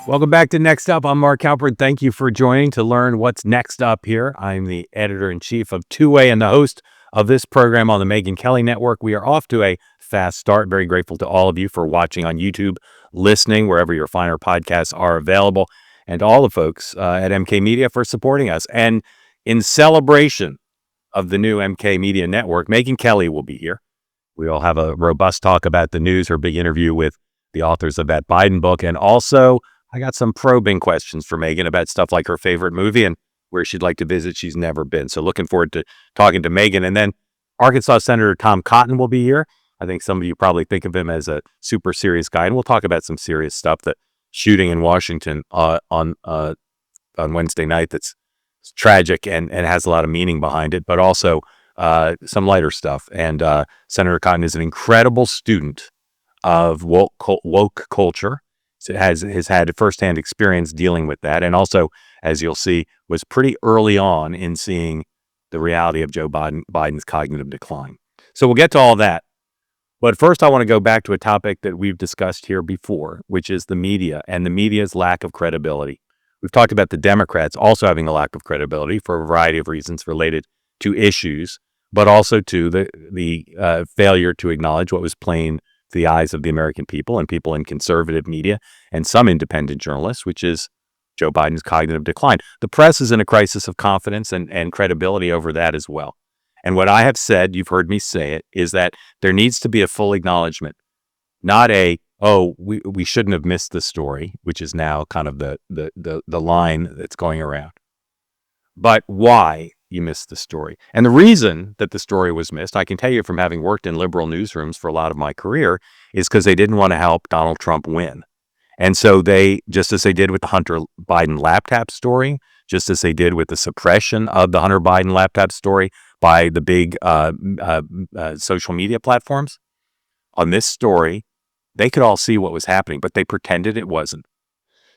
Welcome back to Next Up. I'm Mark Halperin. Thank you for joining to learn what's next up here. I'm the editor-in-chief of Two Way and the host of this program on the Megyn Kelly Network. We are off to a fast start. Very grateful to all of you for watching on YouTube, listening, wherever your finer podcasts are available, and all the folks at MK Media for supporting us. And in celebration of the new MK Media Network, Megyn Kelly will be here. We'll have a robust talk about the news, her big interview with the authors of that Biden book, and also I got some probing questions for Megyn about stuff like her favorite movie and where she'd like to visit she's never been. So looking forward to talking to Megyn. And then Arkansas Senator Tom Cotton will be here. I think some of you probably think of him as a super serious guy, and we'll talk about some serious stuff. The shooting in Washington on Wednesday night that's tragic and has a lot of meaning behind it, but also some lighter stuff. And Senator Cotton is an incredible student of woke culture. Has had firsthand experience dealing with that, and also, as you'll see, was pretty early on in seeing the reality of Joe Biden's cognitive decline. So we'll get to all that. But first, I want to go back to a topic that we've discussed here before, which is the media and the media's lack of credibility. We've talked about the Democrats also having a lack of credibility for a variety of reasons related to issues, but also to the failure to acknowledge what was plain to the eyes of the American people and people in conservative media and some independent journalists, which is Joe Biden's cognitive decline. The press is in a crisis of confidence and credibility over that as well. And what I have said, you've heard me say it, is that there needs to be a full acknowledgement, not we shouldn't have missed the story, which is now kind of the line that's going around, but why you missed the story. And the reason that the story was missed, I can tell you from having worked in liberal newsrooms for a lot of my career, is because they didn't want to help Donald Trump win. And so they, just as they did with the Hunter Biden laptop story, just as they did with the suppression of the Hunter Biden laptop story by the big social media platforms, on this story, they could all see what was happening, but they pretended it wasn't.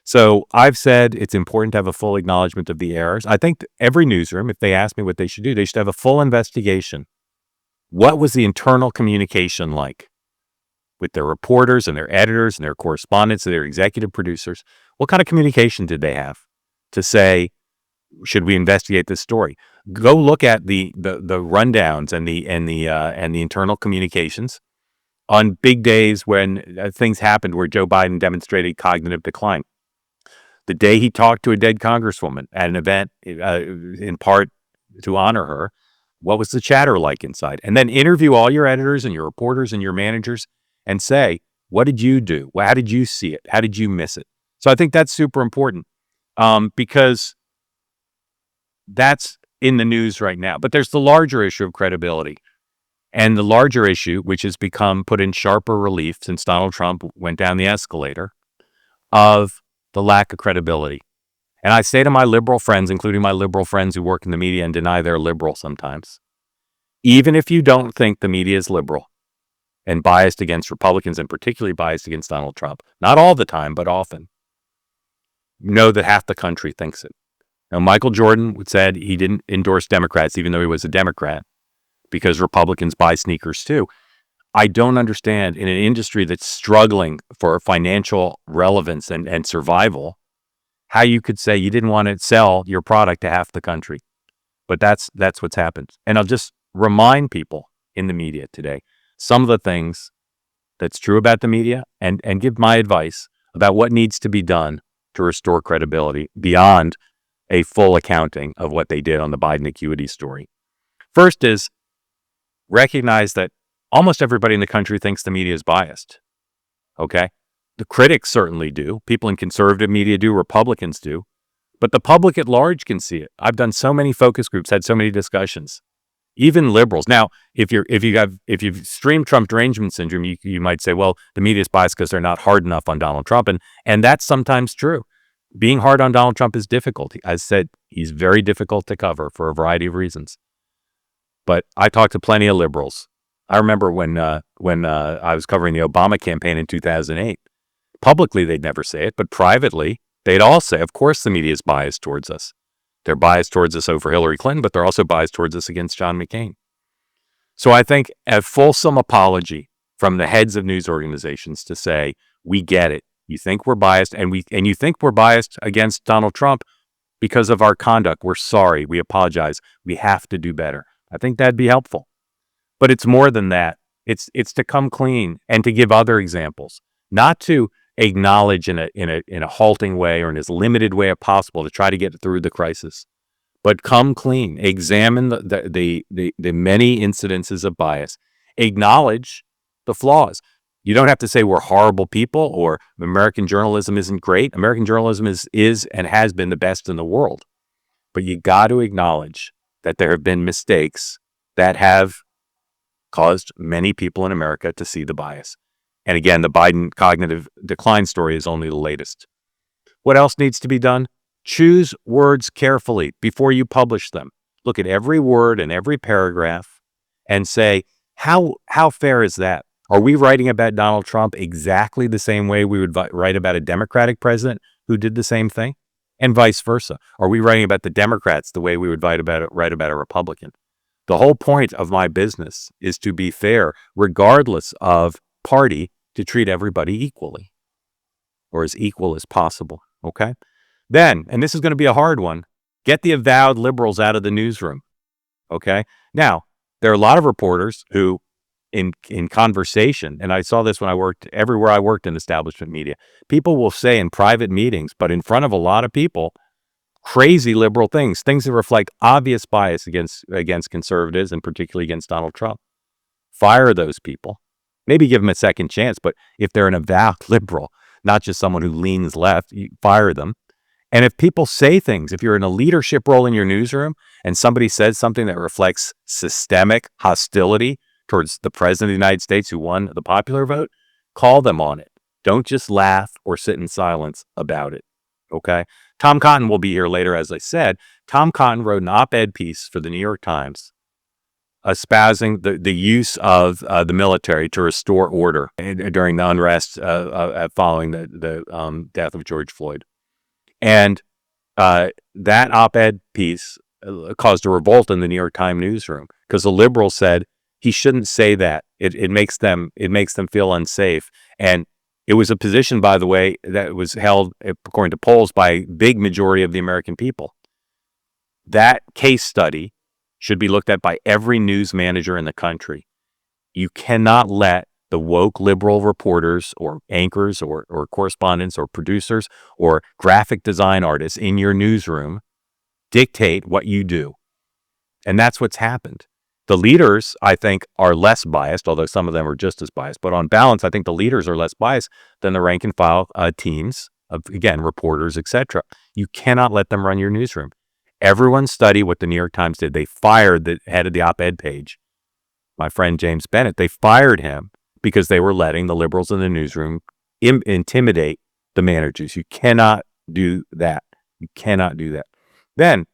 So I've said it's important to have a full acknowledgement of the errors. I think every newsroom, if they ask me what they should do, they should have a full investigation. What was the internal communication like with their reporters and their editors and their correspondents and their executive producers? What kind of communication did they have to say, should we investigate this story? Go look at the rundowns and the internal communications on big days when things happened where Joe Biden demonstrated cognitive decline. The day he talked to a dead congresswoman at an event, in part to honor her, what was the chatter like inside? And then interview all your editors and your reporters and your managers and say, what did you do? How did you see it? How did you miss it? So I think that's super important because that's in the news right now. But there's the larger issue of credibility. And the larger issue, which has become put in sharper relief since Donald Trump went down the escalator, of the lack of credibility. And I say to my liberal friends, including my liberal friends who work in the media and deny they're liberal sometimes, even if you don't think the media is liberal and biased against Republicans and particularly biased against Donald Trump, not all the time, but often, know that half the country thinks it. Now, Michael Jordan said he didn't endorse Democrats, even though he was a Democrat, because Republicans buy sneakers too. I don't understand, in an industry that's struggling for financial relevance and survival, how you could say you didn't want to sell your product to half the country. But that's what's happened. And I'll just remind people in the media today some of the things that's true about the media and give my advice about what needs to be done to restore credibility beyond a full accounting of what they did on the Biden acuity story. First is recognize that almost everybody in the country thinks the media is biased. Okay? The critics certainly do. People in conservative media do. Republicans do. But the public at large can see it. I've done so many focus groups, had so many discussions. Even liberals. Now, if you've streamed Trump derangement syndrome, you might say, well, the media is biased because they're not hard enough on Donald Trump. And that's sometimes true. Being hard on Donald Trump is difficult. As said, he's very difficult to cover for a variety of reasons. But I talked to plenty of liberals. I remember when I was covering the Obama campaign in 2008. Publicly, they'd never say it, but privately, they'd all say, of course, the media is biased towards us. They're biased towards us over Hillary Clinton, but they're also biased towards us against John McCain. So I think a fulsome apology from the heads of news organizations to say, we get it. You think we're biased, and you think we're biased against Donald Trump because of our conduct. We're sorry. We apologize. We have to do better. I think that'd be helpful. But it's more than that. It's to come clean and to give other examples, not to acknowledge in a halting way or in as limited way as possible to try to get through the crisis, but come clean. Examine the many incidences of bias. Acknowledge the flaws. You don't have to say we're horrible people or American journalism isn't great. American journalism is and has been the best in the world. But you got to acknowledge that there have been mistakes that have caused many people in America to see the bias. And again, the Biden cognitive decline story is only the latest. What else needs to be done? Choose words carefully before you publish them. Look at every word and every paragraph and say, how fair is that? Are we writing about Donald Trump exactly the same way we would write about a Democratic president who did the same thing? And vice versa. Are we writing about the Democrats the way we would write about a Republican? The whole point of my business is to be fair, regardless of party, to treat everybody equally or as equal as possible. Okay? Then, and this is going to be a hard one, get the avowed liberals out of the newsroom. Okay? Now, there are a lot of reporters who, in conversation, and I saw this when I worked everywhere I worked in establishment media, people will say in private meetings, but in front of a lot of people, crazy liberal things that reflect obvious bias against conservatives and particularly against Donald Trump. Fire those people. Maybe give them a second chance, but if they're an avowed liberal, not just someone who leans left, you fire them. And if people say things, if you're in a leadership role in your newsroom and somebody says something that reflects systemic hostility towards the president of the United States who won the popular vote, call them on it. Don't just laugh or sit in silence about it. Okay? Tom Cotton will be here later, as I said. Tom Cotton wrote an op-ed piece for the New York Times espousing the use of the military to restore order during the unrest following the death of George Floyd. And that op-ed piece caused a revolt in the New York Times newsroom because the liberals said he shouldn't say that. It makes them feel unsafe. And it was a position, by the way, that was held, according to polls, by a big majority of the American people. That case study should be looked at by every news manager in the country. You cannot let the woke liberal reporters or anchors or correspondents or producers or graphic design artists in your newsroom dictate what you do. And that's what's happened. The leaders, I think, are less biased, although some of them are just as biased. But on balance, I think the leaders are less biased than the rank and file teams of, again, reporters, etc. You cannot let them run your newsroom. Everyone study what the New York Times did. They fired the head of the op-ed page, my friend James Bennett. They fired him because they were letting the liberals in the newsroom intimidate the managers. You cannot do that. You cannot do that. Then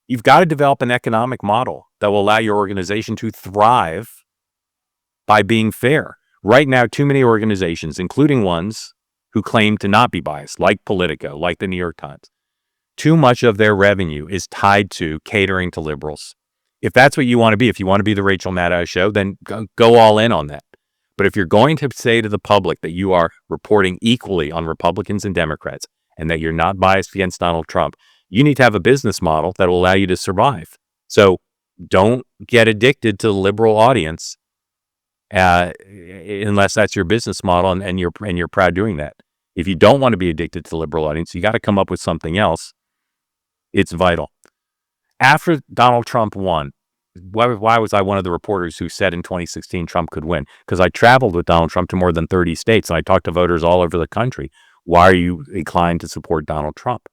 you've got to develop an economic model that will allow your organization to thrive by being fair. Right now, too many organizations, including ones who claim to not be biased, like Politico, like the New York Times, too much of their revenue is tied to catering to liberals. If that's what you want to be, if you want to be the Rachel Maddow show, then go all in on that. But if you're going to say to the public that you are reporting equally on Republicans and Democrats and that you're not biased against Donald Trump, you need to have a business model that will allow you to survive. So don't get addicted to the liberal audience unless that's your business model and you're proud doing that. If you don't want to be addicted to the liberal audience, you got to come up with something else. It's vital. After Donald Trump won, why was I one of the reporters who said in 2016 Trump could win? Because I traveled with Donald Trump to more than 30 states and I talked to voters all over the country. Why are you inclined to support Donald Trump?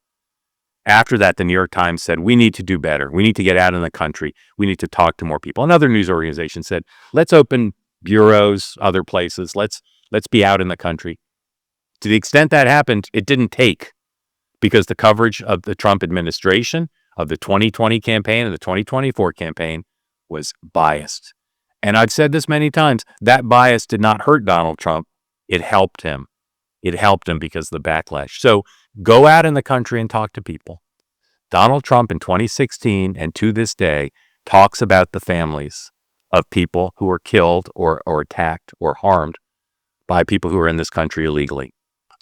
After that, the New York Times said, we need to do better. We need to get out in the country. We need to talk to more people. Another news organization said, let's open bureaus, other places. Let's be out in the country. To the extent that happened, it didn't take because the coverage of the Trump administration, of the 2020 campaign and the 2024 campaign was biased. And I've said this many times, that bias did not hurt Donald Trump. It helped him. It helped him because of the backlash. So go out in the country and talk to people. Donald Trump in 2016 and to this day talks about the families of people who were killed or attacked or harmed by people who are in this country illegally.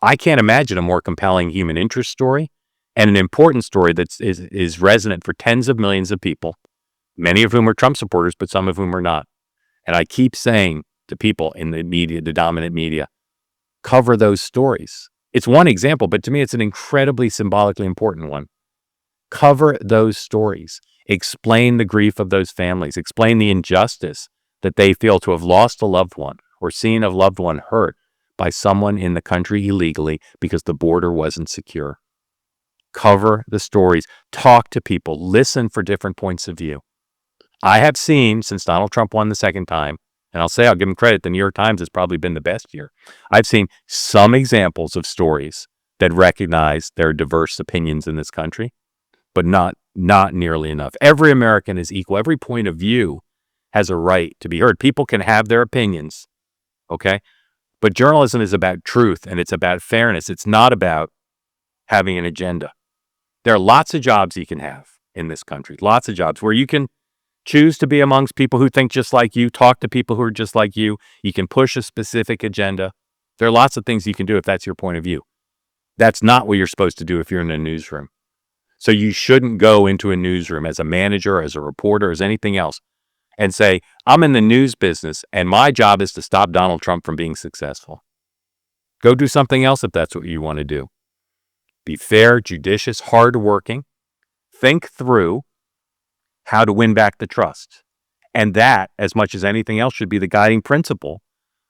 I can't imagine a more compelling human interest story and an important story that is resonant for tens of millions of people, many of whom are Trump supporters, but some of whom are not. And I keep saying to people in the media, the dominant media, cover those stories. It's one example, but to me, it's an incredibly symbolically important one. Cover those stories. Explain the grief of those families. Explain the injustice that they feel to have lost a loved one or seen a loved one hurt by someone in the country illegally because the border wasn't secure. Cover the stories. Talk to people. Listen for different points of view. I have seen, since Donald Trump won the second time, and I'll give him credit, the New York Times has probably been the best year. I've seen some examples of stories that recognize there are diverse opinions in this country, but not nearly enough. Every American is equal. Every point of view has a right to be heard. People can have their opinions, okay? But journalism is about truth, and it's about fairness. It's not about having an agenda. There are lots of jobs you can have in this country, lots of jobs where you can choose to be amongst people who think just like you, talk to people who are just like you. You can push a specific agenda. There are lots of things you can do if that's your point of view. That's not what you're supposed to do if you're in a newsroom. So you shouldn't go into a newsroom as a manager, as a reporter, as anything else, and say, I'm in the news business and my job is to stop Donald Trump from being successful. Go do something else if that's what you want to do. Be fair, judicious, hardworking. Think through how to win back the trust. And that, as much as anything else, should be the guiding principle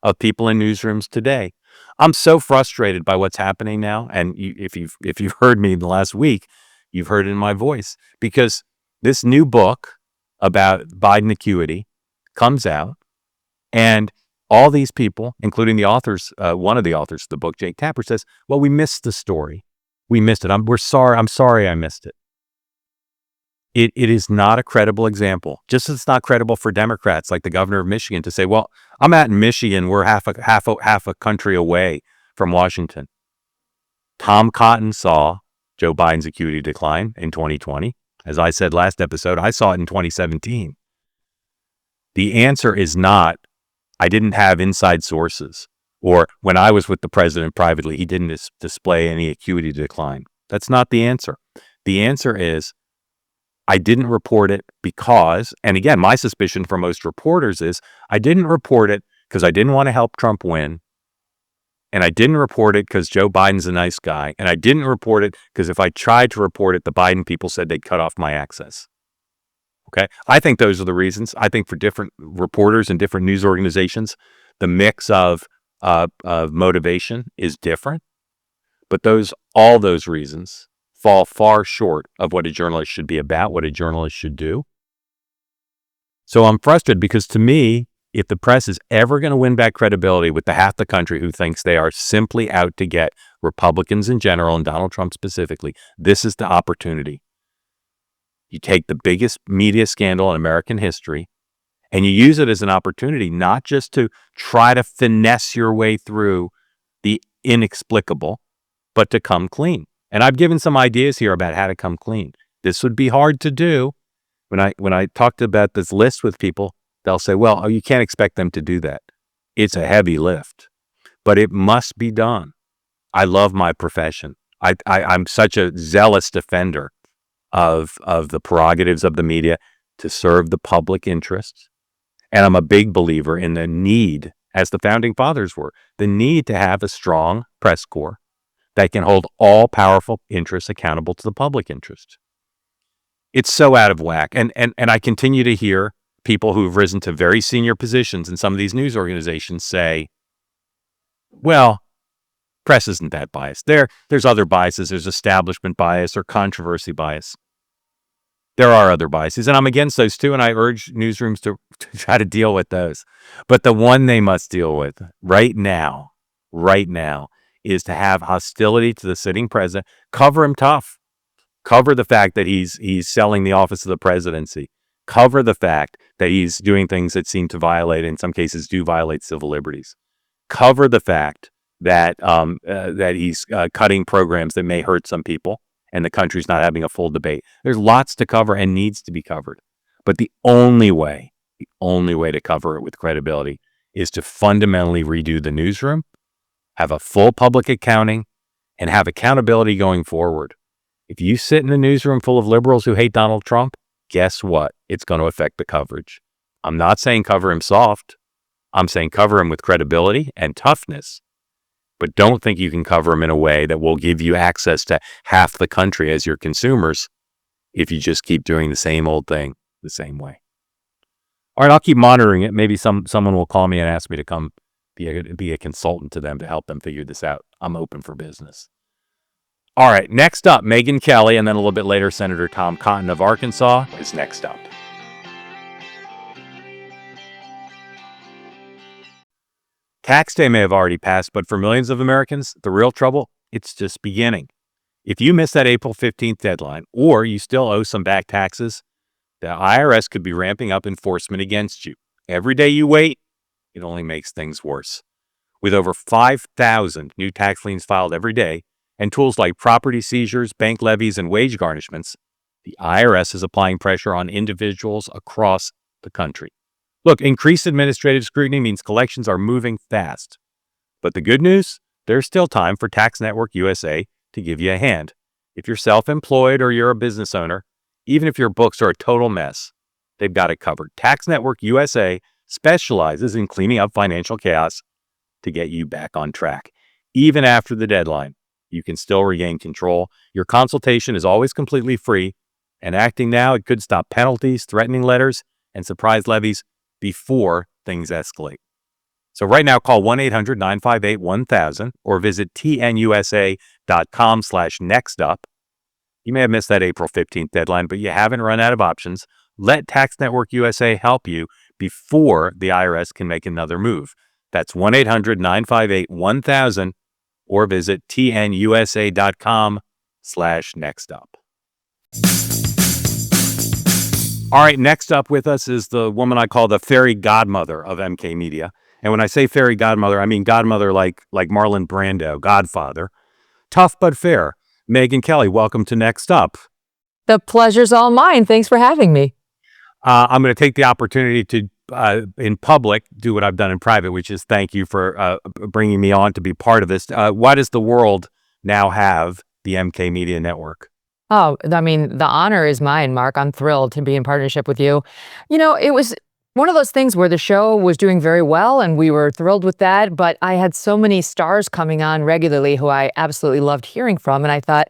of people in newsrooms today. I'm so frustrated by what's happening now. And if you've heard me in the last week, you've heard it in my voice, because this new book about Biden acuity comes out, and all these people, including the authors, one of the authors of the book, Jake Tapper, says, well, we missed the story. We missed it. I'm sorry I missed it. It is not a credible example. Just as it's not credible for Democrats like the governor of Michigan to say, well, I'm out in Michigan. We're half a country away from Washington. Tom Cotton saw Joe Biden's acuity decline in 2020. As I said last episode, I saw it in 2017. The answer is not, I didn't have inside sources, or when I was with the president privately, he didn't display any acuity decline. That's not the answer. The answer is, I didn't report it because, and again, my suspicion for most reporters is, I didn't report it because I didn't want to help Trump win. And I didn't report it because Joe Biden's a nice guy. And I didn't report it because if I tried to report it, the Biden people said they'd cut off my access. Okay. I think those are the reasons. I think for different reporters and different news organizations, the mix of motivation is different. But all those reasons fall far short of what a journalist should be about, what a journalist should do. So I'm frustrated because, to me, if the press is ever going to win back credibility with the half the country who thinks they are simply out to get Republicans in general and Donald Trump specifically, this is the opportunity. You take the biggest media scandal in American history and you use it as an opportunity, not just to try to finesse your way through the inexplicable, but to come clean. And I've given some ideas here about how to come clean. This would be hard to do. When I talked about this list with people, they'll say, well, you can't expect them to do that. It's a heavy lift, but it must be done. I love my profession. I'm such a zealous defender of the prerogatives of the media to serve the public interest. And I'm a big believer in the need, as the founding fathers were, the need to have a strong press corps that can hold all powerful interests accountable to the public interest. It's so out of whack. And I continue to hear people who've risen to very senior positions in some of these news organizations say, well, press isn't that biased. There's other biases. There's establishment bias or controversy bias. There are other biases, and I'm against those too, and I urge newsrooms to try to deal with those. But the one they must deal with right now, is to have hostility to the sitting president. Cover him tough. Cover the fact that he's selling the office of the presidency. Cover the fact that he's doing things that seem to violate, in some cases do violate, civil liberties. Cover the fact that he's cutting programs that may hurt some people and the country's not having a full debate. There's lots to cover and needs to be covered. But the only way to cover it with credibility is to fundamentally redo the newsroom, have a full public accounting, and have accountability going forward. If you sit in a newsroom full of liberals who hate Donald Trump, guess what? It's going to affect the coverage. I'm not saying cover him soft. I'm saying cover him with credibility and toughness. But don't think you can cover him in a way that will give you access to half the country as your consumers if you just keep doing the same old thing the same way. All right, I'll keep monitoring it. Maybe someone will call me and ask me to come be a consultant to them to help them figure this out. I'm open for business. All right, next up, Megyn Kelly, and then a little bit later, Senator Tom Cotton of Arkansas is next up. Tax day may have already passed, but for millions of Americans, the real trouble, it's just beginning. If you missed that April 15th deadline, or you still owe some back taxes, the IRS could be ramping up enforcement against you. Every day you wait, it only makes things worse. With over 5,000 new tax liens filed every day, and tools like property seizures, bank levies, and wage garnishments, the IRS is applying pressure on individuals across the country. Look, increased administrative scrutiny means collections are moving fast. But the good news, there's still time for Tax Network USA to give you a hand. If you're self-employed or you're a business owner, even if your books are a total mess, they've got it covered. Tax Network USA specializes in cleaning up financial chaos to get you back on track. Even after the deadline, you can still regain control. Your consultation is always completely free, and acting now, it could stop penalties, threatening letters, and surprise levies before things escalate. So right now, call 1-800-958-1000 or visit tnusa.com/nextup. You may have missed that April 15th deadline, but you haven't run out of options. Let Tax Network USA help you before the IRS can make another move. That's 1-800-958-1000 or visit tnusa.com/nextup. All right, next up with us is the woman I call the fairy godmother of MK Media. And when I say fairy godmother, I mean godmother like Marlon Brando, Godfather. Tough but fair. Megyn Kelly, welcome to Next Up. The pleasure's all mine. Thanks for having me. I'm going to take the opportunity to, in public, do what I've done in private, which is thank you for bringing me on to be part of this. Why does the world now have the MK Media Network? Oh, I mean, the honor is mine, Mark. I'm thrilled to be in partnership with you. You know, it was one of those things where the show was doing very well and we were thrilled with that, but I had so many stars coming on regularly who I absolutely loved hearing from, and I thought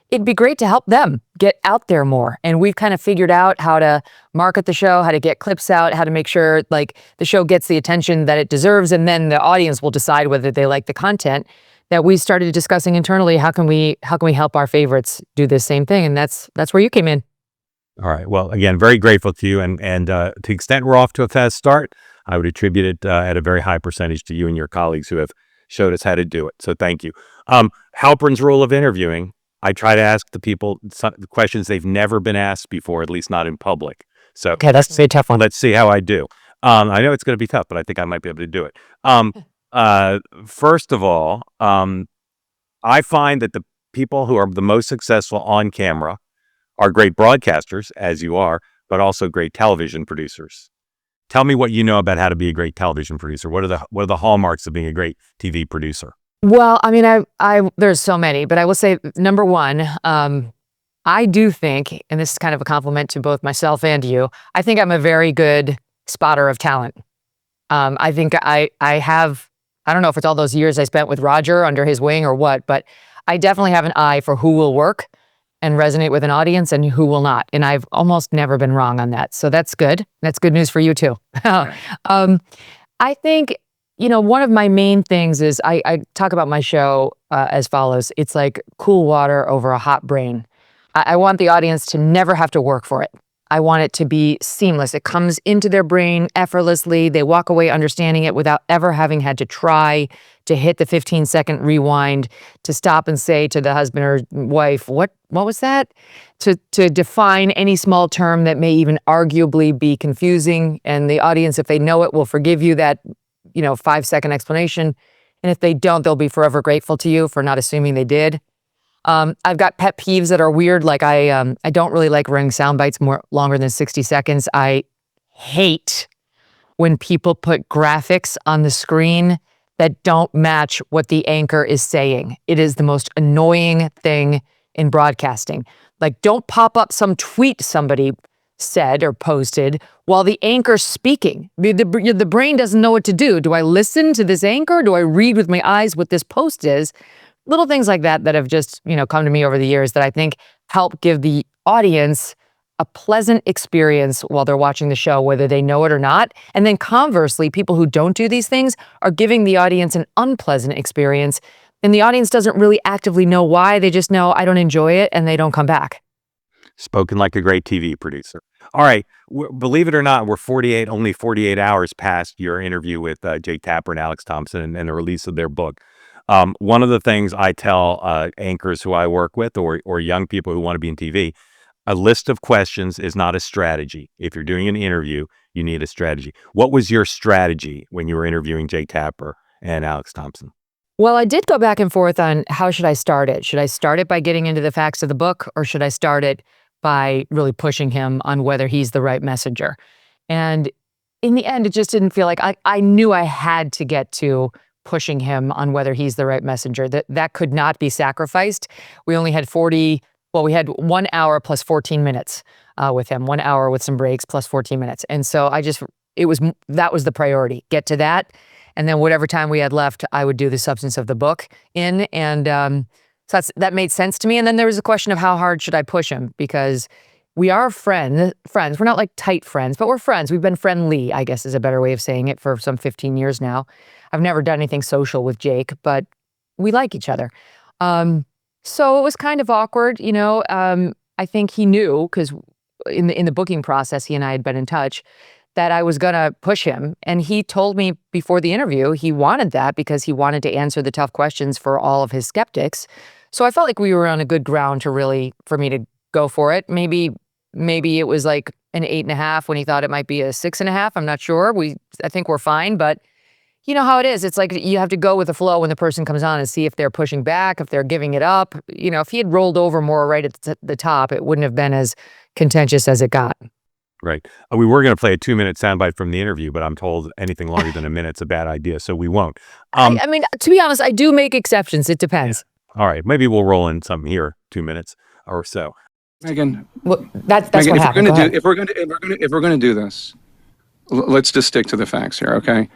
it'd be great to help them get out there more. And we've kind of figured out how to market the show, how to get clips out, how to make sure like the show gets the attention that it deserves, and then the audience will decide whether they like the content. That we started discussing internally, how can we help our favorites do this same thing? And that's where you came in. All right. Well, again, very grateful to you. And to the extent we're off to a fast start, I would attribute it at a very high percentage to you and your colleagues who have showed us how to do it. So thank you. Halperin's rule of interviewing, I try to ask the people questions they've never been asked before, at least not in public. So Okay, that's a tough one. let's see how I do. I know it's going to be tough, but I think I might be able to do it. First of all, I find that the people who are the most successful on camera are great broadcasters, as you are, but also great television producers. Tell me what you know about how to be a great television producer. What are the hallmarks of being a great TV producer? Well, I mean, I there's so many, but I will say number one, I do think, and this is kind of a compliment to both myself and you, I think I'm a very good spotter of talent. I think I have, I don't know if it's all those years I spent with Roger under his wing or what, but I definitely have an eye for who will work and resonate with an audience and who will not. And I've almost never been wrong on that. So that's good. That's good news for you too. I think, you know, one of my main things is I talk about my show as follows. It's like cool water over a hot brain. I want the audience to never have to work for it. I want it to be seamless. It comes into their brain effortlessly. They walk away understanding it without ever having had to try to hit the 15-second rewind, to stop and say to the husband or wife, what was that? To define any small term that may even arguably be confusing. And the audience, if they know it, will forgive you that, 5-second explanation. And if they don't, they'll be forever grateful to you for not assuming they did. I've got pet peeves that are weird. Like I don't really like running sound bites more longer than 60 seconds. I hate when people put graphics on the screen that don't match what the anchor is saying. It is the most annoying thing in broadcasting. Like, don't pop up some tweet somebody said or posted while the anchor's speaking. The brain doesn't know what to do. Do I listen to this anchor? Do I read with my eyes what this post is? Little things like that that have just, come to me over the years that I think help give the audience a pleasant experience while they're watching the show, whether they know it or not. And then conversely, people who don't do these things are giving the audience an unpleasant experience. And the audience doesn't really actively know why. They just know, I don't enjoy it, and they don't come back. Spoken like a great TV producer. All right. Believe it or not, we're only 48 hours past your interview with Jake Tapper and Alex Thompson and the release of their book. One of the things I tell anchors who I work with or young people who want to be in TV, a list of questions is not a strategy. If you're doing an interview, you need a strategy. What was your strategy when you were interviewing Jake Tapper and Alex Thompson? Well, I did go back and forth on how should I start it. Should I start it by getting into the facts of the book, or should I start it by really pushing him on whether he's the right messenger? And in the end, it just didn't feel like I knew I had to get to pushing him on whether he's the right messenger. That could not be sacrificed. We only had we had 1 hour plus 14 minutes with him, 1 hour with some breaks plus 14 minutes. And so that was the priority, get to that. And then whatever time we had left, I would do the substance of the book in. And so that made sense to me. And then there was a question of how hard should I push him? Because we are friends. We're not like tight friends, but we're friends. We've been friendly, I guess is a better way of saying it, for some 15 years now. I've never done anything social with Jake, but we like each other. So it was kind of awkward, I think he knew, because in the booking process, he and I had been in touch, that I was going to push him. And he told me before the interview he wanted that because he wanted to answer the tough questions for all of his skeptics. So I felt like we were on a good ground for me to go for it. Maybe it was like an 8.5 when he thought it might be a 6.5. I'm not sure. I think we're fine, but you know how it is. It's like you have to go with the flow when the person comes on and see if they're pushing back, if they're giving it up. If he had rolled over more right at the top, it wouldn't have been as contentious as it got. Right. We were going to play a 2-minute soundbite from the interview, but I'm told anything longer than a minute's a bad idea, so we won't. I mean, to be honest, I do make exceptions. It depends. Yeah. All right. Maybe we'll roll in some here, 2 minutes or so. Megyn, well, that's Megyn, what happened. if we're going to do this, let's just stick to the facts here, okay?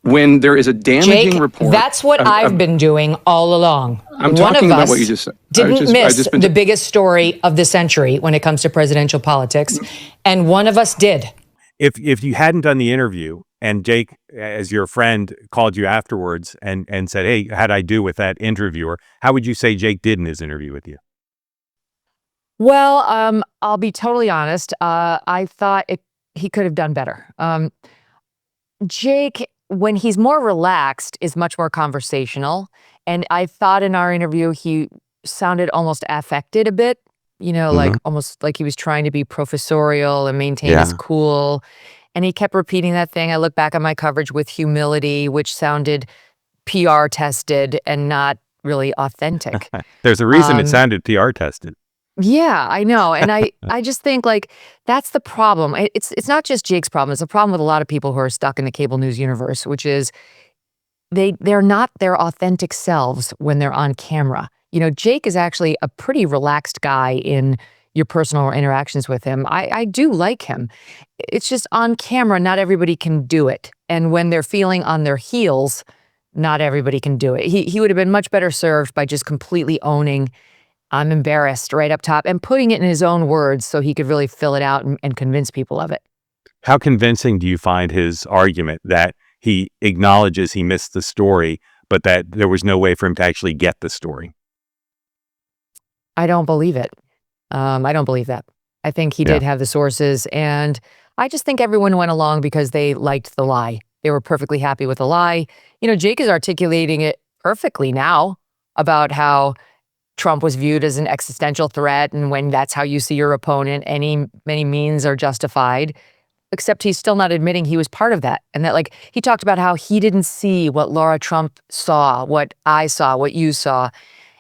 When there is a damaging Jake, report, that's what I've been doing all along. I'm talking about what you just said. Didn't miss the biggest story of the century when it comes to presidential politics, and one of us did. If you hadn't done the interview and Jake, as your friend, called you afterwards and said, "Hey, how'd I do with that interviewer?" How would you say Jake did in his interview with you? Well, I'll be totally honest. I thought he could have done better. Jake, when he's more relaxed, is much more conversational. And I thought in our interview, he sounded almost affected a bit, like almost like he was trying to be professorial and maintain his cool. And he kept repeating that thing. I look back on my coverage with humility, which sounded PR tested and not really authentic. There's a reason it sounded PR tested. Yeah, I know. And I just think like that's the problem. It's not just Jake's problem. It's a problem with a lot of people who are stuck in the cable news universe, which is they're not their authentic selves when they're on camera. Jake is actually a pretty relaxed guy in your personal interactions with him. I do like him. It's just on camera, not everybody can do it. And when they're feeling on their heels, not everybody can do it. He would have been much better served by just completely owning I'm embarrassed right up top and putting it in his own words so he could really fill it out and convince people of it. How convincing do you find his argument that he acknowledges he missed the story, but that there was no way for him to actually get the story? I don't believe it. I don't believe that. I think he did have the sources, and I just think everyone went along because they liked the lie. They were perfectly happy with the lie. Jake is articulating it perfectly now about how Trump was viewed as an existential threat, and when that's how you see your opponent, any means are justified. Except he's still not admitting he was part of that, and that he talked about how he didn't see what Laura Trump saw, what I saw, what you saw.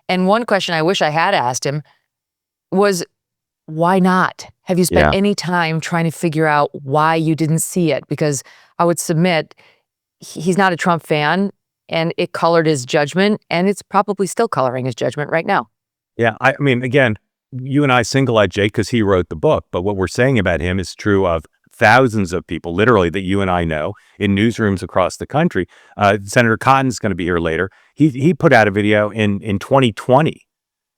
And one question I wish I had asked him was, why not? Have you spent any time trying to figure out why you didn't see it? Because I would submit he's not a Trump fan. and it colored his judgment, and it's probably still coloring his judgment right now. Yeah, I mean, again, you and I single out Jake because he wrote the book, but what we're saying about him is true of thousands of people, literally, that you and I know in newsrooms across the country. Senator Cotton's going to be here later. He put out a video in 2020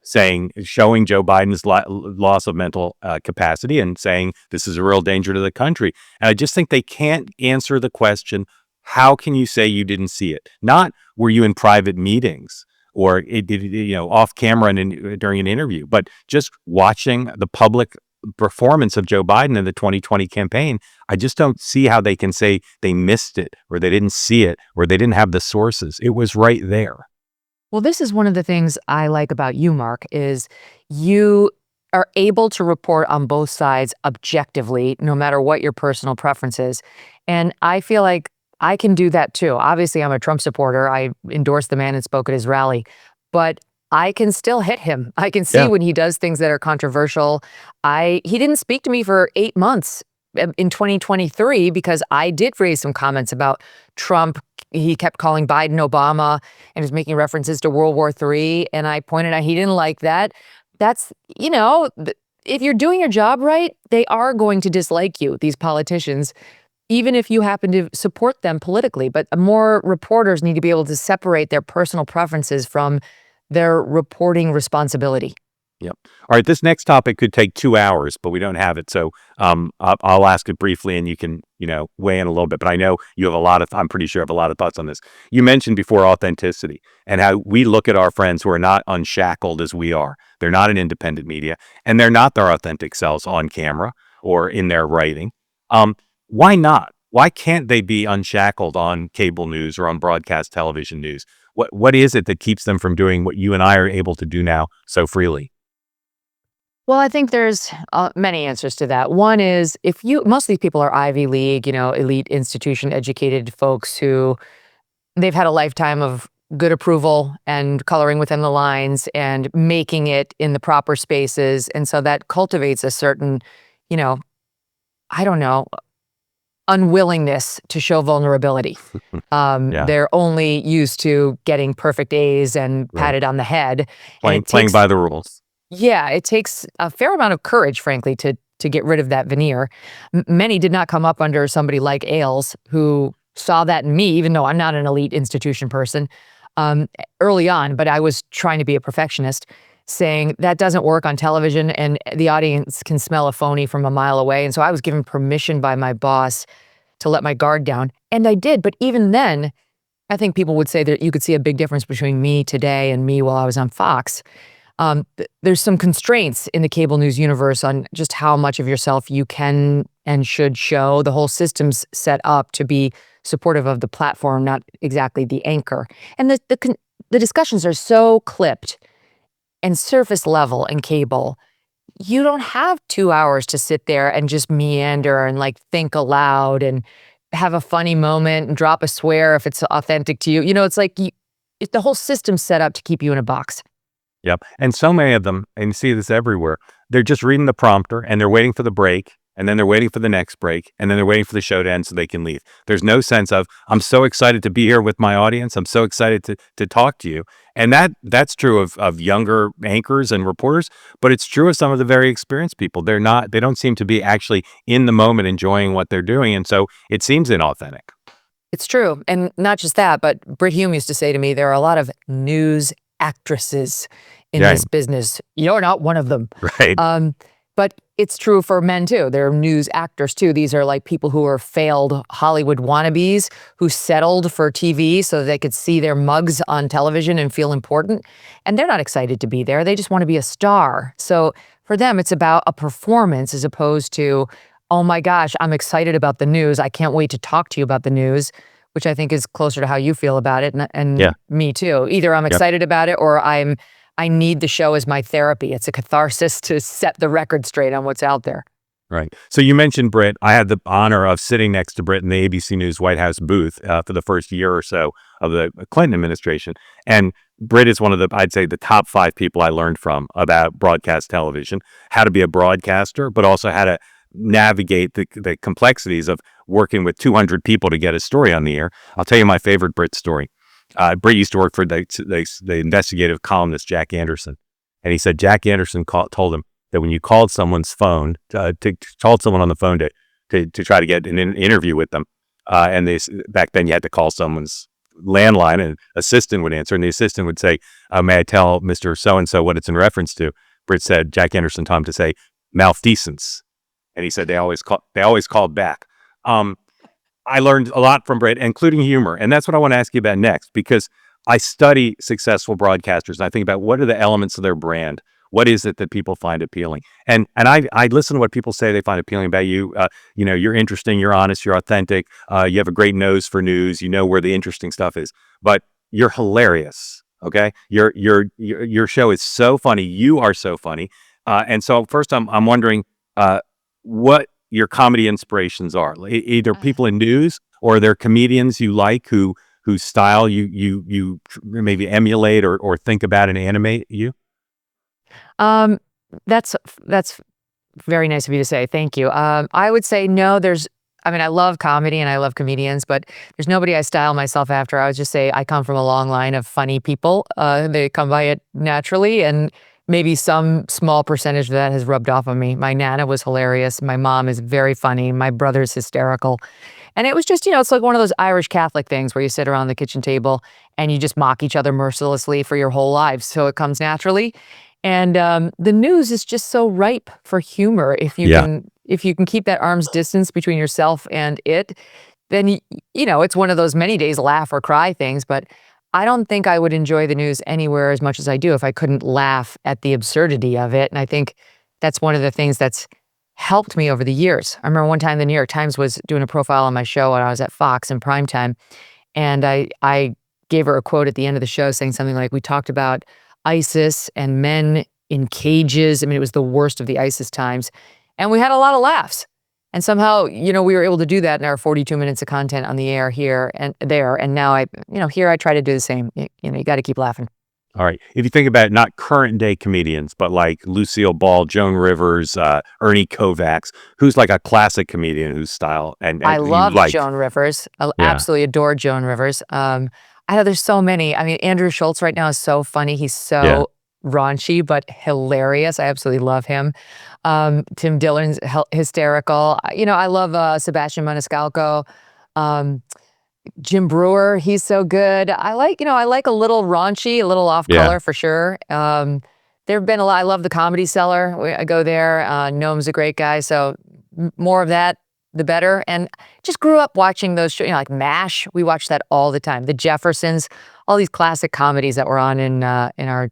showing Joe Biden's loss of mental capacity and saying this is a real danger to the country. And I just think they can't answer the question, how can you say you didn't see it? Not were you in private meetings or off camera and during an interview, but just watching the public performance of Joe Biden in the 2020 campaign. I just don't see how they can say they missed it or they didn't see it or they didn't have the sources. It was right there. Well, this is one of the things I like about you, Mark, is you are able to report on both sides objectively, no matter what your personal preference is. And I feel like I can do that too. Obviously, I'm a Trump supporter. I endorsed the man and spoke at his rally, but I can still hit him. I can see when he does things that are controversial. He didn't speak to me for 8 months in 2023 because I did raise some comments about Trump. He kept calling Biden Obama and was making references to World War III. And I pointed out he didn't like that. That's, if you're doing your job right, they are going to dislike you, these politicians, even if you happen to support them politically. But more reporters need to be able to separate their personal preferences from their reporting responsibility. Yep. All right. This next topic could take 2 hours, but we don't have it. So I'll ask it briefly and you can, weigh in a little bit. But I know you have I'm pretty sure you have a lot of thoughts on this. You mentioned before authenticity and how we look at our friends who are not unshackled as we are. They're not an independent media and they're not their authentic selves on camera or in their writing. Why not? Why can't they be unshackled on cable news or on broadcast television news? What is it that keeps them from doing what you and I are able to do now so freely? Well, I think there's many answers to that. One is most of these people are Ivy League, elite institution educated folks who they've had a lifetime of good approval and coloring within the lines and making it in the proper spaces. And so that cultivates a certain, unwillingness to show vulnerability. They're only used to getting perfect A's and patted on the head. Playing by the rules. Yeah, it takes a fair amount of courage, frankly, to get rid of that veneer. Many did not come up under somebody like Ailes, who saw that in me, even though I'm not an elite institution person, early on, but I was trying to be a perfectionist, saying that doesn't work on television and the audience can smell a phony from a mile away. And so I was given permission by my boss to let my guard down. And I did. But even then, I think people would say that you could see a big difference between me today and me while I was on Fox. There's some constraints in the cable news universe on just how much of yourself you can and should show. The whole system's set up to be supportive of the platform, not exactly the anchor. And the discussions are so clipped and surface level in cable. You don't have 2 hours to sit there and just meander and think aloud and have a funny moment and drop a swear if it's authentic to you. It's like the whole system's set up to keep you in a box. Yep. And so many of them, and you see this everywhere, they're just reading the prompter and they're waiting for the break and then they're waiting for the next break and then they're waiting for the show to end so they can leave. There's no sense of, I'm so excited to be here with my audience. I'm so excited to talk to you. And that's true of younger anchors and reporters, but it's true of some of the very experienced people. They don't seem to be actually in the moment enjoying what they're doing. And so it seems inauthentic. It's true. And not just that, but Britt Hume used to say to me, there are a lot of news actresses in this business. You're not one of them. Right. But it's true for men too. They're news actors too. These are people who are failed Hollywood wannabes who settled for TV so they could see their mugs on television and feel important. And they're not excited to be there. They just want to be a star. So for them, it's about a performance as opposed to, oh my gosh, I'm excited about the news. I can't wait to talk to you about the news, which I think is closer to how you feel about it. And me too. Either I'm excited about it or I need the show as my therapy. It's a catharsis to set the record straight on what's out there. Right. So you mentioned Britt. I had the honor of sitting next to Britt in the ABC News White House booth for the first year or so of the Clinton administration. And Britt is one of I'd say the top 5 people I learned from about broadcast television, how to be a broadcaster, but also how to navigate the complexities of working with 200 people to get a story on the air. I'll tell you my favorite Britt story. Britt used to work for the investigative columnist Jack Anderson, and he said Jack Anderson told him that when you called someone's phone, called someone on the phone to try to get an interview with them, and back then you had to call someone's landline, and an assistant would answer, and the assistant would say, "May I tell Mr. So and So what it's in reference to?" Britt said Jack Anderson told him to say malfeasance, and he said they always called back. I learned a lot from Britt, including humor. And that's what I want to ask you about next, because I study successful broadcasters and I think about what are the elements of their brand? What is it that people find appealing? And I listen to what people say they find appealing about you. You're interesting, you're honest, you're authentic. You have a great nose for news. You know where the interesting stuff is, but you're hilarious. Okay. Your show is so funny. You are so funny. And so first I'm wondering, what your comedy inspirations are, either people in news or they're comedians you like whose style you maybe emulate or think about and animate you. That's very nice of you to say. Thank you. I would say no. I love comedy and I love comedians, but there's nobody I style myself after. I would just say I come from a long line of funny people. They come by it naturally, and maybe some small percentage of that has rubbed off on me. My Nana was hilarious. My mom is very funny. My brother's hysterical. And it was just, it's like one of those Irish Catholic things where you sit around the kitchen table and you just mock each other mercilessly for your whole lives. So it comes naturally. And the news is just so ripe for humor. If you can keep that arm's distance between yourself and it, then, it's one of those many days laugh or cry things. But I don't think I would enjoy the news anywhere as much as I do if I couldn't laugh at the absurdity of it. And I think that's one of the things that's helped me over the years. I remember one time the New York Times was doing a profile on my show when I was at Fox in primetime. And I gave her a quote at the end of the show saying something like, we talked about ISIS and men in cages. I mean, it was the worst of the ISIS times. And we had a lot of laughs. And somehow, we were able to do that in our 42 minutes of content on the air here and there. And now here I try to do the same. You got to keep laughing. All right. If you think about not current day comedians, but like Lucille Ball, Joan Rivers, Ernie Kovacs, who's like a classic comedian whose style and I love like. Joan Rivers. I absolutely adore Joan Rivers. I know there's so many. I mean, Andrew Schultz right now is so funny. He's so raunchy, but hilarious. I absolutely love him. Tim Dillon's hysterical. I love Sebastian Maniscalco. Jim Brewer, he's so good. I like a little raunchy, a little off color for sure. There have been a lot. I love the Comedy Cellar. I go there. Noam's a great guy. So more of that, the better. And just grew up watching those shows, like MASH. We watched that all the time. The Jeffersons, all these classic comedies that were on in our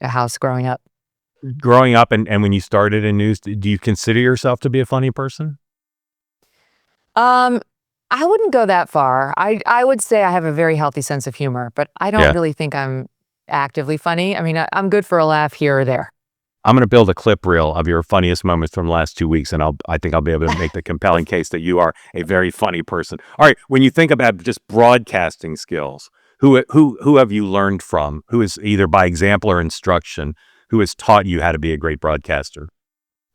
house growing up. Growing up and when you started in news, do you consider yourself to be a funny person? I wouldn't go that far. I would say I have a very healthy sense of humor, but I don't really think I'm actively funny. I mean, I'm good for a laugh here or there. I'm going to build a clip reel of your funniest moments from the last 2 weeks, and I think I'll be able to make the compelling case that you are a very funny person. All right, when you think about just broadcasting skills, who have you learned from? Who is either by example or instruction, who has taught you how to be a great broadcaster?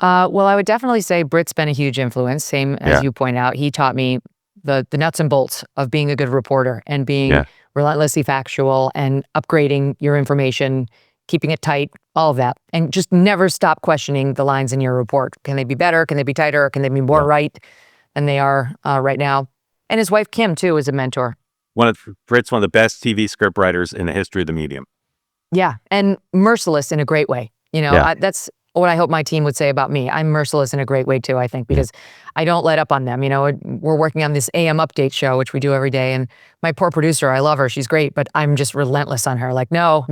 Well, I would definitely say Britt's been a huge influence. Same as you point out, he taught me the nuts and bolts of being a good reporter and being relentlessly factual and upgrading your information, keeping it tight, all of that. And just never stop questioning the lines in your report. Can they be better? Can they be tighter? Can they be more right than they are right now? And his wife, Kim, too, is a mentor. Britt's one of the best TV script writers in the history of the medium. Yeah, and merciless in a great way. That's what I hope my team would say about me. I'm merciless in a great way too, I think, because I don't let up on them. We're working on this AM update show, which we do every day. And my poor producer, I love her. She's great, but I'm just relentless on her. Like, no,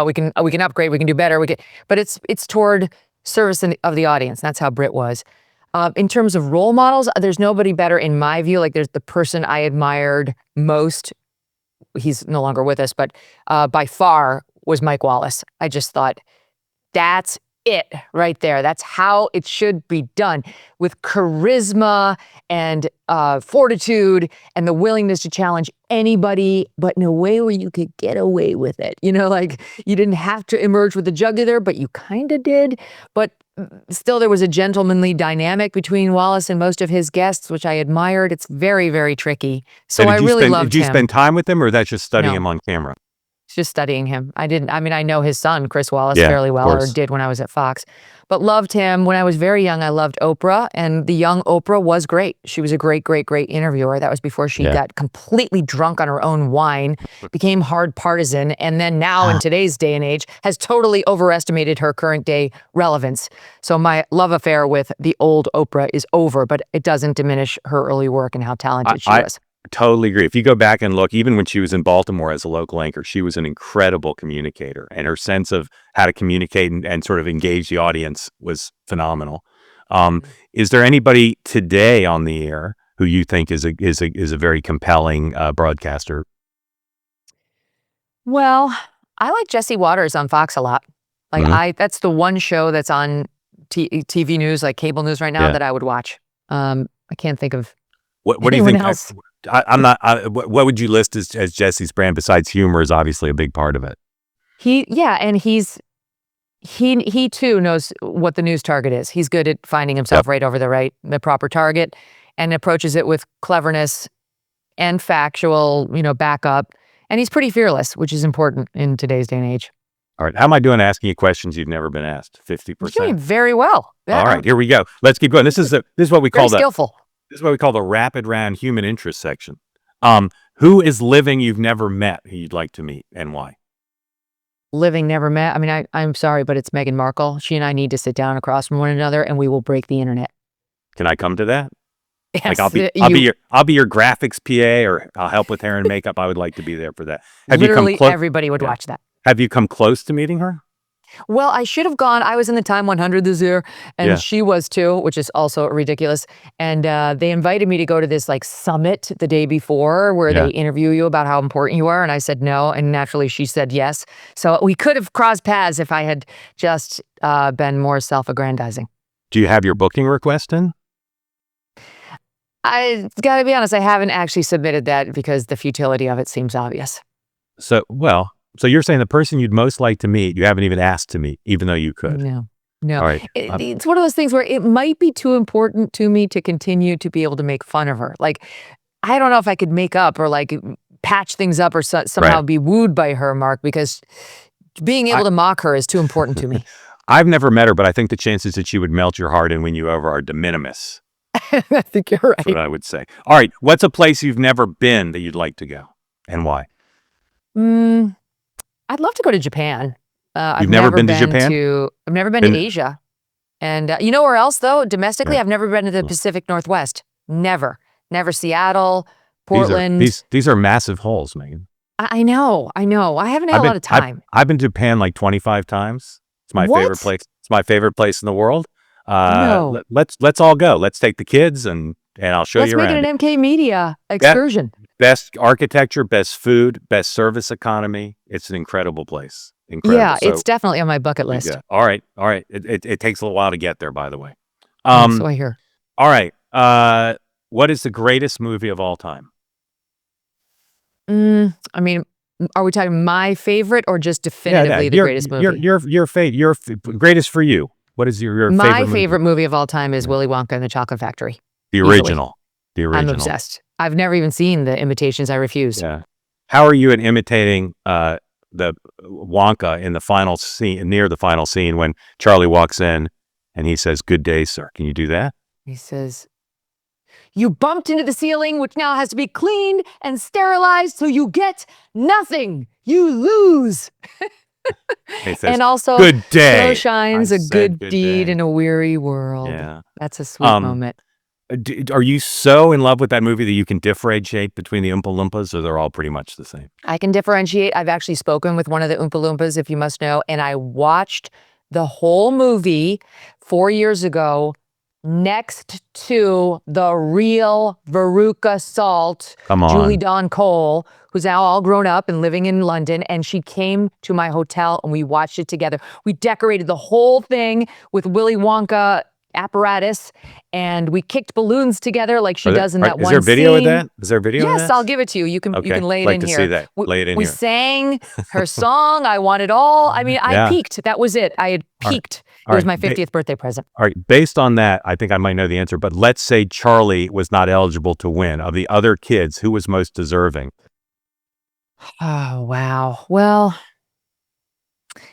we can upgrade. We can do better. But it's toward service of the audience. That's how Britt was. In terms of role models, there's nobody better in my view. Like there's the person I admired most. He's no longer with us, but by far was Mike Wallace. I just thought that's it right there. That's how it should be done, with charisma and fortitude and the willingness to challenge anybody, but in a way where you could get away with it. Like you didn't have to emerge with the jugular, but you kind of did. But still, there was a gentlemanly dynamic between Wallace and most of his guests, which I admired. It's very, very tricky. So I really loved him. Did you spend time with him, or that's just studying No. him on camera? Just studying him. I know his son, Chris Wallace, Yeah, fairly of well, or course. did when I was at Fox. But loved him. When I was very young, I loved Oprah, and the young Oprah was great. She was a great, great, great interviewer. That was before she got completely drunk on her own wine, became hard partisan, and then now in today's day and age has totally overestimated her current day relevance. So my love affair with the old Oprah is over, but it doesn't diminish her early work and how talented she was. Totally agree. If you go back and look, even when she was in Baltimore as a local anchor, she was an incredible communicator, and her sense of how to communicate and sort of engage the audience was phenomenal. Is there anybody today on the air who you think is a very compelling broadcaster? Well, I like Jesse Waters on Fox a lot. Like that's the one show that's on TV news, like cable news right now, that I would watch. I can't think of What do you anyone think? else. What would you list as Jesse's brand besides humor is obviously a big part of it. And he too knows what the news target is. He's good at finding himself right over the proper target, and approaches it with cleverness and factual, backup. And he's pretty fearless, which is important in today's day and age. All right. How am I doing asking you questions you've never been asked? 50%. You're doing very well. Yeah, all right, here we go. Let's keep going. This is what we call skillful. This is what we call the rapid round human interest section. Who is living you've never met who you'd like to meet, and why? Living, never met. I mean, I'm sorry, but it's Meghan Markle. She and I need to sit down across from one another, and we will break the internet. Can I come to that? Yes, like I'll be your graphics PA, or I'll help with hair and makeup. I would like to be there for that. Literally everybody would watch that. Have you come close to meeting her? Well, I should have gone. I was in the Time 100 this year, and she was too, which is also ridiculous. And they invited me to go to this like summit the day before where they interview you about how important you are. And I said no. And naturally she said yes. So we could have crossed paths if I had just been more self-aggrandizing. Do you have your booking request in? I got to be honest, I haven't actually submitted that because the futility of it seems obvious. So you're saying the person you'd most like to meet, you haven't even asked to meet, even though you could. No. All right. It's one of those things where it might be too important to me to continue to be able to make fun of her. Like, I don't know if I could make up or like patch things up or somehow be wooed by her, Mark, because being able to mock her is too important to me. I've never met her, but I think the chances that she would melt your heart and win you over are de minimis. I think you're right. That's what I would say. All right. What's a place you've never been that you'd like to go, and why? I'd love to go to Japan. You've never been to Japan? I've never been to Asia. And you know where else, though? Domestically, I've never been to the Pacific Northwest. Never. Never Seattle, Portland. These are massive holes, Megyn. I know. I haven't had a lot of time. I've been to Japan like 25 times. It's my favorite place. It's my favorite place in the world. No. Let's all go. Let's take the kids and I'll show you around. Let's make it an MK Media excursion. Best architecture, best food, best service economy. It's an incredible place. Incredible. Yeah, it's definitely on my bucket list. All right. It takes a little while to get there, by the way. So I hear. All right. What is the greatest movie of all time? I mean, are we talking my favorite or just definitively the greatest movie? Your greatest for you. What is your favorite movie? My favorite movie of all time is Willy Wonka and the Chocolate Factory. The original. The original. I'm obsessed. I've never even seen the imitations. I refuse. Yeah. How are you at imitating the Wonka in the final scene, near the final scene, when Charlie walks in and he says, "Good day, sir"? Can you do that? He says, "You bumped into the ceiling, which now has to be cleaned and sterilized, so you get nothing. You lose." He says, and also, "Good day. So shines a good deed in a weary world." Yeah. That's a sweet moment. Are you so in love with that movie that you can differentiate between the Oompa Loompas, or they're all pretty much the same? I can differentiate. I've actually spoken with one of the Oompa Loompas, if you must know, and I watched the whole movie 4 years ago next to the real Veruca Salt, Come on. Julie Dawn Cole, who's now all grown up and living in London. And she came to my hotel and we watched it together. We decorated the whole thing with Willy Wonka apparatus and we kicked balloons together like she does in that one scene. Is there video of that? Is there video of that? Yes, I'll give it to you. You can lay it in here. Like to see that. Lay it in we here. sang her song. I Want It All. I mean, I peaked. That was it. I had peaked. It was my 50th birthday present. All right. Based on that, I think I might know the answer, but let's say Charlie was not eligible to win. Of the other kids, who was most deserving? Oh, wow. Well,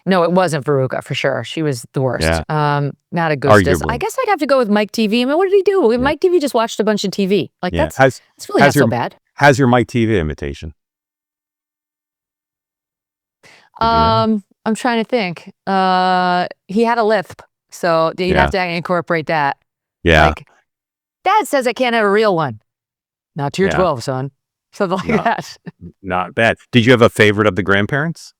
no, it wasn't Veruca for sure. She was the worst. Yeah. Not a ghostess. Arguably. I guess I'd have to go with Mike TV. I mean, what did he do? Mike TV just watched a bunch of TV. Like that's really not so bad. How's your Mike TV imitation? I'm trying to think. He had a lisp, so you'd have to incorporate that. Yeah. Like, Dad says I can't have a real one. Not till you're 12, son. Something like that. Not bad. Did you have a favorite of the grandparents?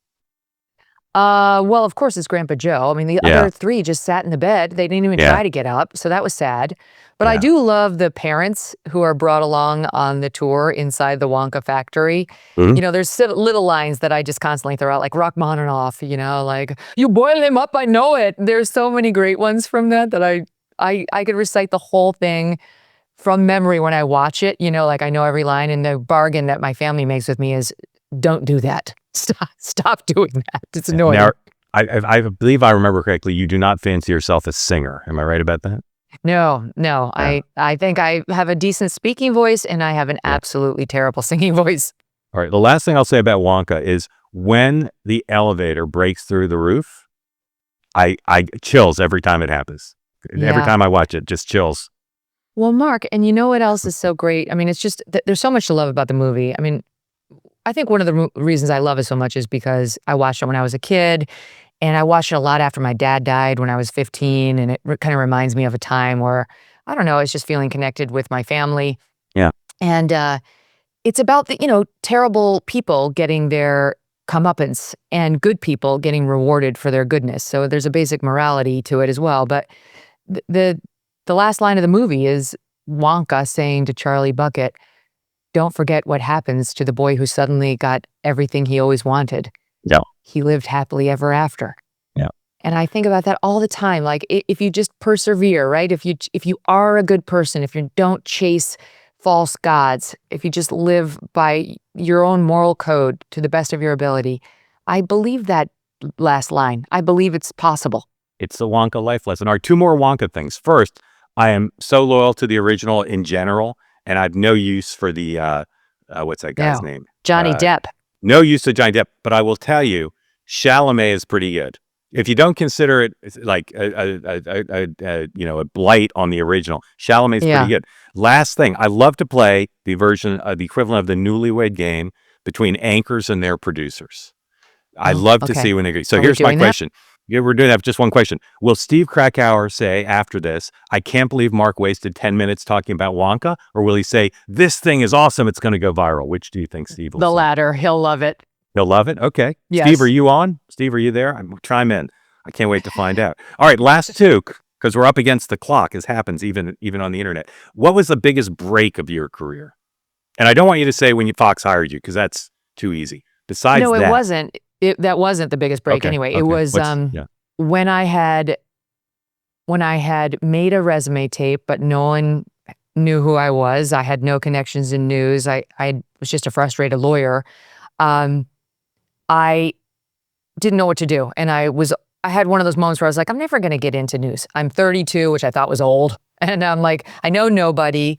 Well, of course, it's Grandpa Joe. I mean, the other three just sat in the bed. They didn't even try to get up, so that was sad. But I do love the parents who are brought along on the tour inside the Wonka factory. Mm-hmm. You know, there's little lines that I just constantly throw out, like Rachmaninoff, you know, like, you boil him up, I know it. There's so many great ones from that I could recite the whole thing from memory when I watch it. You know, like I know every line, and the bargain that my family makes with me is, don't do that. Stop doing that. It's annoying. Now, I believe I remember correctly, you do not fancy yourself a singer. Am I right about that? No. I think I have a decent speaking voice and I have an absolutely terrible singing voice. All right. The last thing I'll say about Wonka is when the elevator breaks through the roof, I chills every time it happens. Every time I watch it, just chills. Well, Mark, and you know what else is so great? I mean, it's just, there's so much to love about the movie. I mean, I think one of the reasons I love it so much is because I watched it when I was a kid, and I watched it a lot after my dad died when I was 15, and it kind of reminds me of a time where, I don't know, I was just feeling connected with my family. Yeah. And it's about the, terrible people getting their comeuppance and good people getting rewarded for their goodness. So there's a basic morality to it as well. But the last line of the movie is Wonka saying to Charlie Bucket, don't forget what happens to the boy who suddenly got everything he always wanted. Yeah. He lived happily ever after. Yeah. And I think about that all the time. Like if you just persevere, right? If you are a good person, if you don't chase false gods, if you just live by your own moral code to the best of your ability, I believe that last line. I believe it's possible. It's the Wonka life lesson. All right, two more Wonka things. First, I am so loyal to the original in general, and I have no use for the, what's that guy's name? Johnny Depp. No use to Johnny Depp, but I will tell you, Chalamet is pretty good. If you don't consider it like a blight on the original, Chalamet's pretty good. Last thing, I love to play the equivalent of the Newlywed Game between anchors and their producers. I love to see when they. So here's my question. Yeah, we're doing that. Just one question. Will Steve Krakauer say after this, I can't believe Mark wasted 10 minutes talking about Wonka? Or will he say, this thing is awesome, it's going to go viral? Which do you think Steve will say? The latter. He'll love it. He'll love it? Okay. Yes. Steve, are you on? Steve, are you there? Chime in. I can't wait to find out. All right, last two, because we're up against the clock, as happens even on the internet. What was the biggest break of your career? And I don't want you to say when Fox hired you, because that's too easy. Besides that. No, it wasn't. That wasn't the biggest break anyway. It was when I had made a resume tape, but no one knew who I was. I had no connections in news. I was just a frustrated lawyer. I didn't know what to do. And I had one of those moments where I was like, I'm never going to get into news. I'm 32, which I thought was old. And I'm like, I know nobody.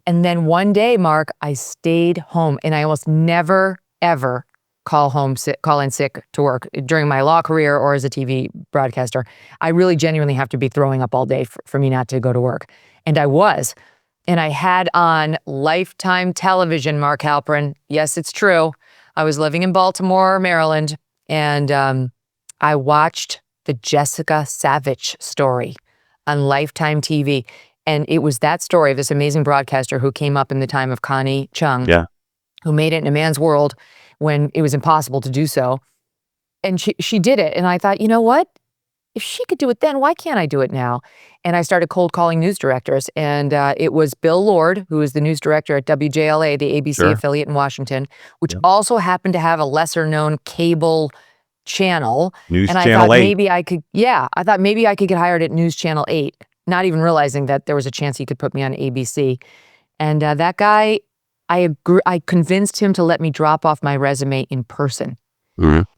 And then one day, Mark, I stayed home, and I almost never, ever call in sick to work during my law career or as a TV broadcaster. I really genuinely have to be throwing up all day for me not to go to work. And I was. And I had on Lifetime television, Mark Halperin. Yes, it's true. I was living in Baltimore, Maryland, and I watched the Jessica Savage story on Lifetime TV. And it was that story of this amazing broadcaster who came up in the time of Connie Chung, who made it in a man's world when it was impossible to do so. And she did it. And I thought, you know what? If she could do it then, why can't I do it now? And I started cold calling news directors. And it was Bill Lord, who is the news director at WJLA, the ABC Sure. affiliate in Washington, which Yep. also happened to have a lesser known cable channel. News And I Channel thought 8. maybe I could, I thought maybe I could get hired at News Channel 8, not even realizing that there was a chance he could put me on ABC. And that guy, I convinced him to let me drop off my resume in person,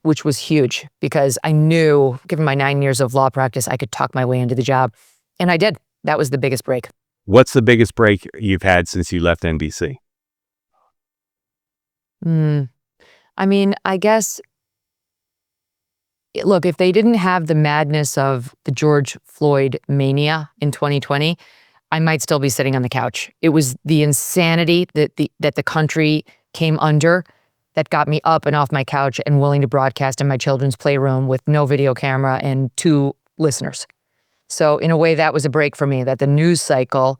which was huge because I knew, given my 9 years of law practice, I could talk my way into the job. And I did. That was the biggest break. What's the biggest break you've had since you left NBC? I mean, I guess, look, if they didn't have the madness of the George Floyd mania in 2020, I might still be sitting on the couch. It was the insanity that the country came under that got me up and off my couch and willing to broadcast in my children's playroom with no video camera and 2 listeners. So in a way, that was a break for me, that the news cycle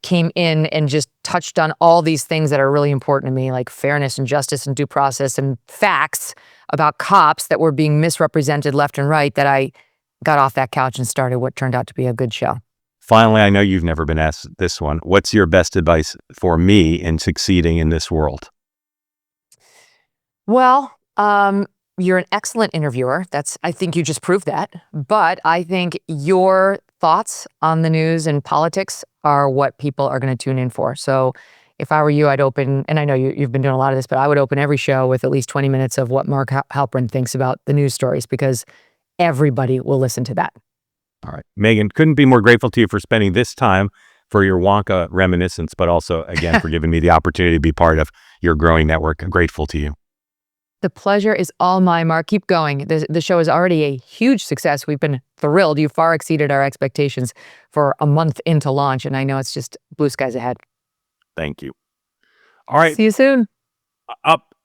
came in and just touched on all these things that are really important to me, like fairness and justice and due process and facts about cops that were being misrepresented left and right, that I got off that couch and started what turned out to be a good show. Finally, I know you've never been asked this one. What's your best advice for me in succeeding in this world? Well, you're an excellent interviewer. I think you just proved that. But I think your thoughts on the news and politics are what people are going to tune in for. So if I were you, I'd open, and I know you've been doing a lot of this, but I would open every show with at least 20 minutes of what Mark Halperin thinks about the news stories, because everybody will listen to that. All right. Megyn, couldn't be more grateful to you for spending this time for your Wonka reminiscence, but also, again, for giving me the opportunity to be part of your growing network. I'm grateful to you. The pleasure is all mine, Mark. Keep going. The show is already a huge success. We've been thrilled. You far exceeded our expectations for a month into launch, and I know it's just blue skies ahead. Thank you. All right. See you soon.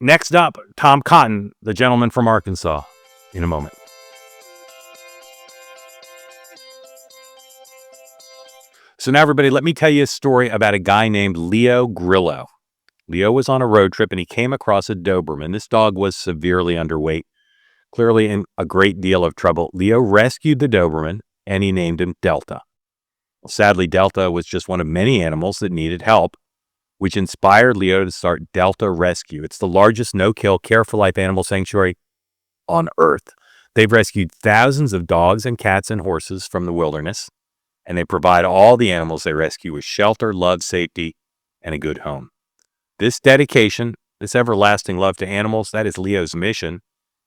Next up, Tom Cotton, the gentleman from Arkansas, in a moment. So now, everybody, let me tell you a story about a guy named Leo Grillo. Leo was on a road trip and he came across a Doberman. This dog was severely underweight, clearly in a great deal of trouble. Leo rescued the Doberman and he named him Delta. Well, sadly, Delta was just one of many animals that needed help, which inspired Leo to start Delta Rescue. It's the largest no-kill care-for-life animal sanctuary on Earth. They've rescued thousands of dogs and cats and horses from the wilderness, and they provide all the animals they rescue with shelter, love, safety, and a good home. This dedication, this everlasting love to animals, that is Leo's mission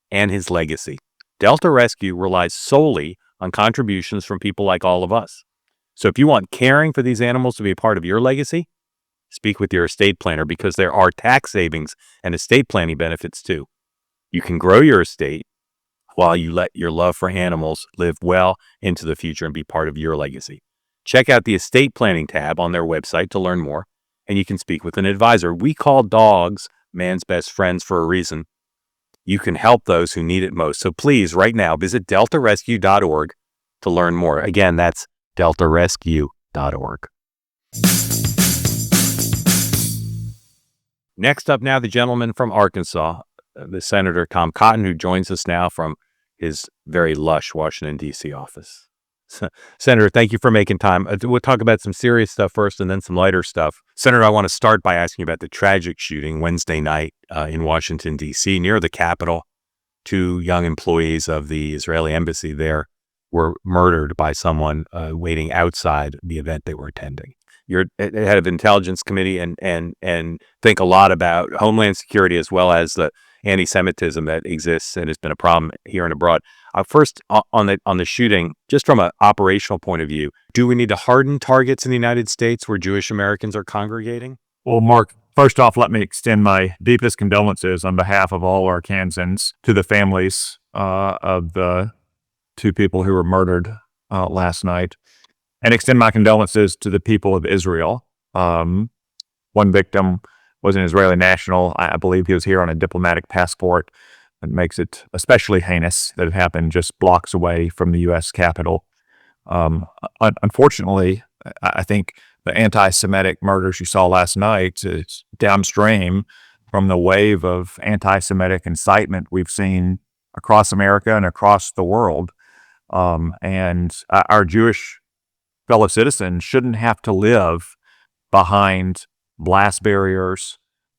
and his legacy. Delta Rescue relies solely on contributions from people like all of us. So if you want caring for these animals to be a part of your legacy, speak with your estate planner, because there are tax savings and estate planning benefits too. You can grow your estate while you let your love for animals live well into the future and be part of your legacy. Check out the estate planning tab on their website to learn more, and you can speak with an advisor. We call dogs man's best friends for a reason. You can help those who need it most. So please, right now, visit deltarescue.org to learn more. Again, that's deltarescue.org. Next up now, the gentleman from Arkansas, the Senator Tom Cotton, who joins us now from his very lush Washington, D.C. office. Senator, thank you for making time. We'll talk about some serious stuff first and then some lighter stuff. Senator, I want to start by asking you about the tragic shooting Wednesday night in Washington, D.C., near the Capitol. 2 young employees of the Israeli embassy there were murdered by someone waiting outside the event they were attending. You're head of Intelligence Committee and think a lot about Homeland Security as well as the anti-Semitism that exists and has been a problem here and abroad. First, on the shooting, just from an operational point of view, do we need to harden targets in the United States where Jewish Americans are congregating? Well, Mark, first off, let me extend my deepest condolences on behalf of all Arkansans to the families of the 2 people who were murdered last night, and extend my condolences to the people of Israel. One victim was an Israeli national. I believe he was here on a diplomatic passport. It makes it especially heinous that it happened just blocks away from the U.S. Capitol. Unfortunately, I think the anti-Semitic murders you saw last night is downstream from the wave of anti-Semitic incitement we've seen across America and across the world. And our Jewish fellow citizens shouldn't have to live behind blast barriers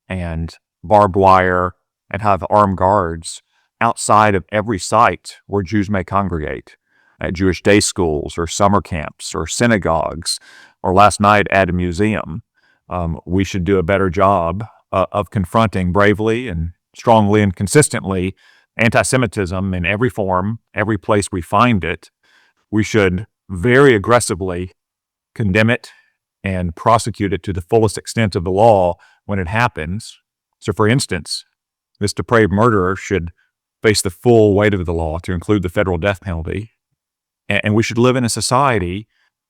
and barbed wire and have armed guards outside of every site where Jews may congregate, at Jewish day schools or summer camps or synagogues, or last night at a museum. We should do a better job of confronting bravely and strongly and consistently anti-Semitism in every form, every place we find it. We should very aggressively condemn it and prosecute it to the fullest extent of the law when it happens. So, for instance, this depraved murderer should face the full weight of the law, to include the federal death penalty. And we should live in a society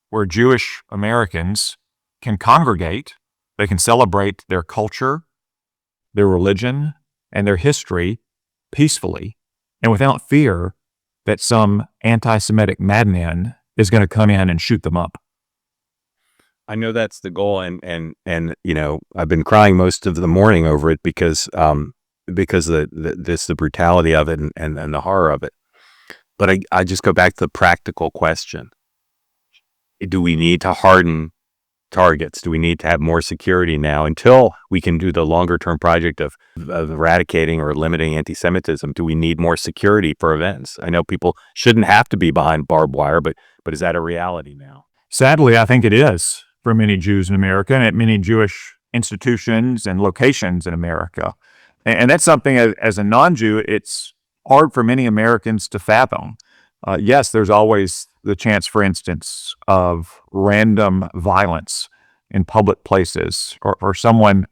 where Jewish Americans can congregate, they can celebrate their culture, their religion, and their history peacefully and without fear that some anti-Semitic madman is going to come in and shoot them up. I know that's the goal, and I've been crying most of the morning over it because the brutality of it and the horror of it. But I just go back to the practical question: do we need to harden targets? Do we need to have more security now until we can do the longer term project of eradicating or limiting anti-Semitism? Do we need more security for events? I know people shouldn't have to be behind barbed wire, but is that a reality now? Sadly, I think it is for many Jews in America and at many Jewish institutions and locations in America. And that's something, as a non-Jew, it's hard for many Americans to fathom. Yes, there's always the chance, for instance, of random violence in public places, or someone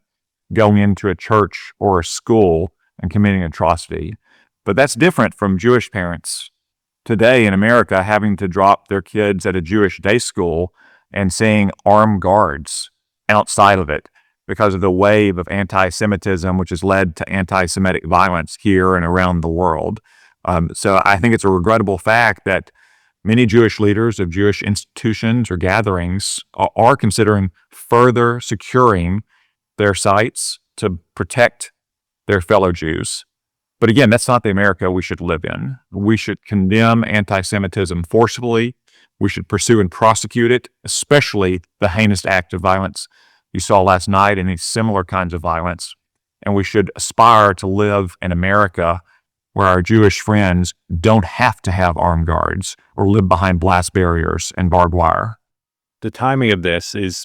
going into a church or a school and committing atrocity. But that's different from Jewish parents today in America having to drop their kids at a Jewish day school and seeing armed guards outside of it because of the wave of anti-Semitism, which has led to anti-Semitic violence here and around the world. So I think it's a regrettable fact that many Jewish leaders of Jewish institutions or gatherings are considering further securing their sites to protect their fellow Jews. But again, that's not the America we should live in. We should condemn anti-Semitism forcefully. We should pursue and prosecute it, especially the heinous act of violence you saw last night and these similar kinds of violence. And we should aspire to live in America where our Jewish friends don't have to have armed guards or live behind blast barriers and barbed wire. The timing of this is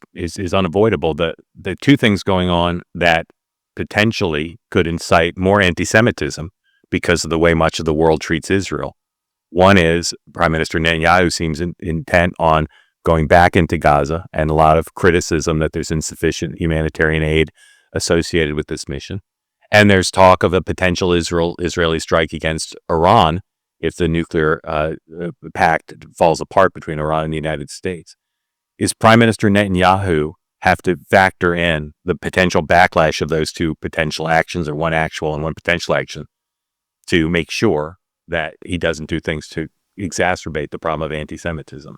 unavoidable. The two things going on that potentially could incite more anti-Semitism because of the way much of the world treats Israel. One is Prime Minister Netanyahu seems intent on going back into Gaza, and a lot of criticism that there's insufficient humanitarian aid associated with this mission. And there's talk of a potential Israeli strike against Iran if the nuclear pact falls apart between Iran and the United States. Is Prime Minister Netanyahu have to factor in the potential backlash of those two potential actions, or one actual and one potential action, to make sure that he doesn't do things to exacerbate the problem of anti-Semitism?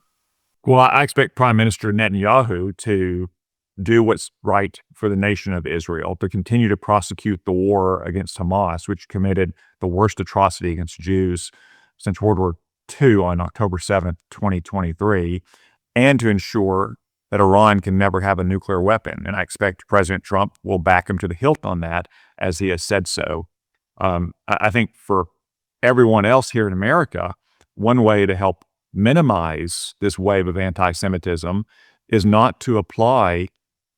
Well, I expect Prime Minister Netanyahu to do what's right for the nation of Israel, to continue to prosecute the war against Hamas, which committed the worst atrocity against Jews since World War II on October 7th, 2023, and to ensure that Iran can never have a nuclear weapon. And I expect President Trump will back him to the hilt on that, as he has said so. I think for everyone else here in America, one way to help minimize this wave of anti-Semitism is not to apply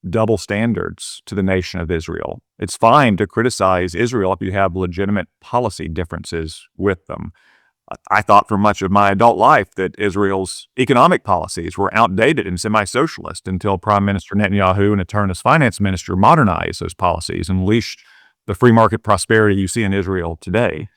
double standards to the nation of Israel. It's fine to criticize Israel if you have legitimate policy differences with them. I thought for much of my adult life that Israel's economic policies were outdated and semi-socialist until Prime Minister Netanyahu, in a turn as finance minister, modernized those policies and unleashed the free market prosperity you see in Israel today.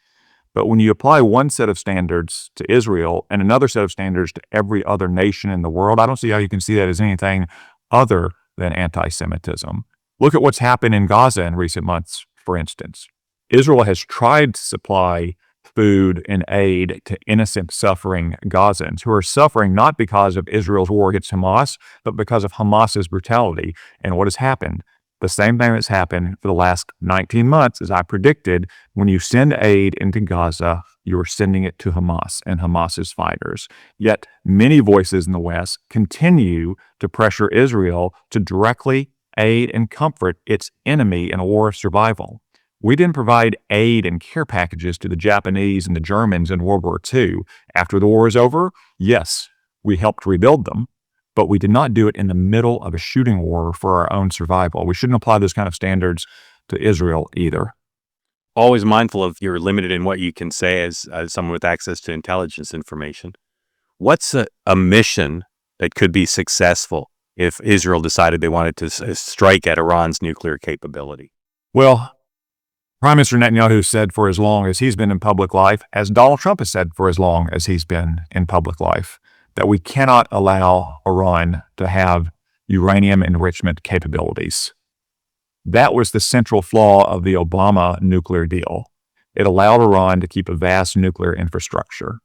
But when you apply one set of standards to Israel and another set of standards to every other nation in the world, I don't see how you can see that as anything other than anti-Semitism. Look at what's happened in Gaza in recent months, for instance. Israel has tried to supply food and aid to innocent, suffering Gazans who are suffering not because of Israel's war against Hamas, but because of Hamas's brutality. And what has happened? The same thing that's happened for the last 19 months, as I predicted. When you send aid into Gaza, you're sending it to Hamas and Hamas's fighters. Yet many voices in the West continue to pressure Israel to directly aid and comfort its enemy in a war of survival. We didn't provide aid and care packages to the Japanese and the Germans in World War II. After the war is over, yes, we helped rebuild them, but we did not do it in the middle of a shooting war for our own survival. We shouldn't apply those kind of standards to Israel either. Always mindful of you're limited in what you can say as someone with access to intelligence information. What's a mission that could be successful if Israel decided they wanted to strike at Iran's nuclear capability? Well, Prime Minister Netanyahu said for as long as he's been in public life, as Donald Trump has said for as long as he's been in public life, that we cannot allow Iran to have uranium enrichment capabilities. That was the central flaw of the Obama nuclear deal. It allowed Iran to keep a vast nuclear infrastructure.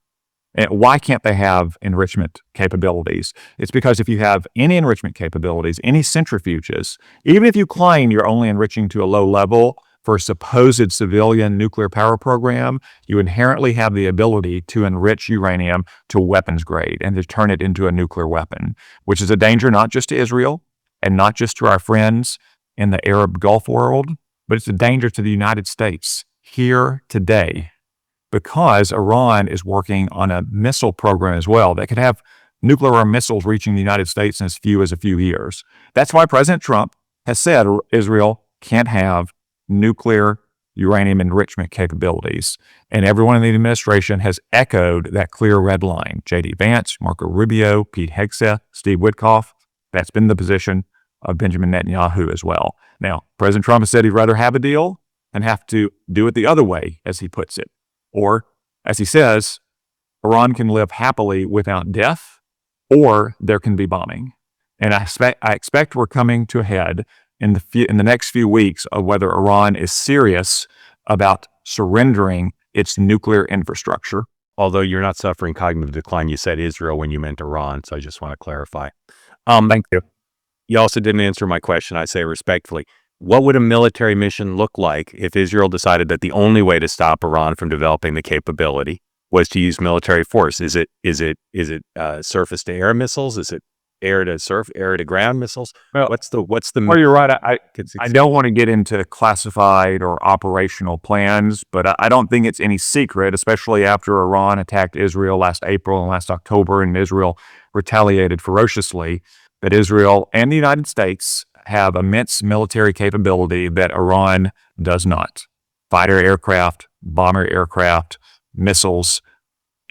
And why can't they have enrichment capabilities? It's because if you have any enrichment capabilities, any centrifuges, even if you claim you're only enriching to a low level for a supposed civilian nuclear power program, you inherently have the ability to enrich uranium to weapons grade and to turn it into a nuclear weapon, which is a danger not just to Israel and not just to our friends in the Arab Gulf world, but it's a danger to the United States here today, because Iran is working on a missile program as well that could have nuclear missiles reaching the United States in as few as a few years. That's why President Trump has said Israel can't have nuclear uranium enrichment capabilities. And everyone in the administration has echoed that clear red line. J.D. Vance, Marco Rubio, Pete Hegseth, Steve Witkoff. That's been the position of Benjamin Netanyahu as well. Now, President Trump has said he'd rather have a deal and have to do it the other way, as he puts it. Or, as he says, Iran can live happily without death, or there can be bombing. And I expect we're coming to a head in the next few weeks of whether Iran is serious about surrendering its nuclear infrastructure. Although you're not suffering cognitive decline, you said Israel when you meant Iran, so I just want to clarify. Thank you. You also didn't answer my question, I say respectfully. What would a military mission look like if Israel decided that the only way to stop Iran from developing the capability was to use military force? Is it surface to air missiles? Is it air to ground missiles? Well, what's the well, you're right. I don't want to get into classified or operational plans, but I don't think it's any secret, especially after Iran attacked Israel last April and last October, and Israel retaliated ferociously, that Israel and the United States have immense military capability that Iran does not. Fighter aircraft, bomber aircraft, missiles,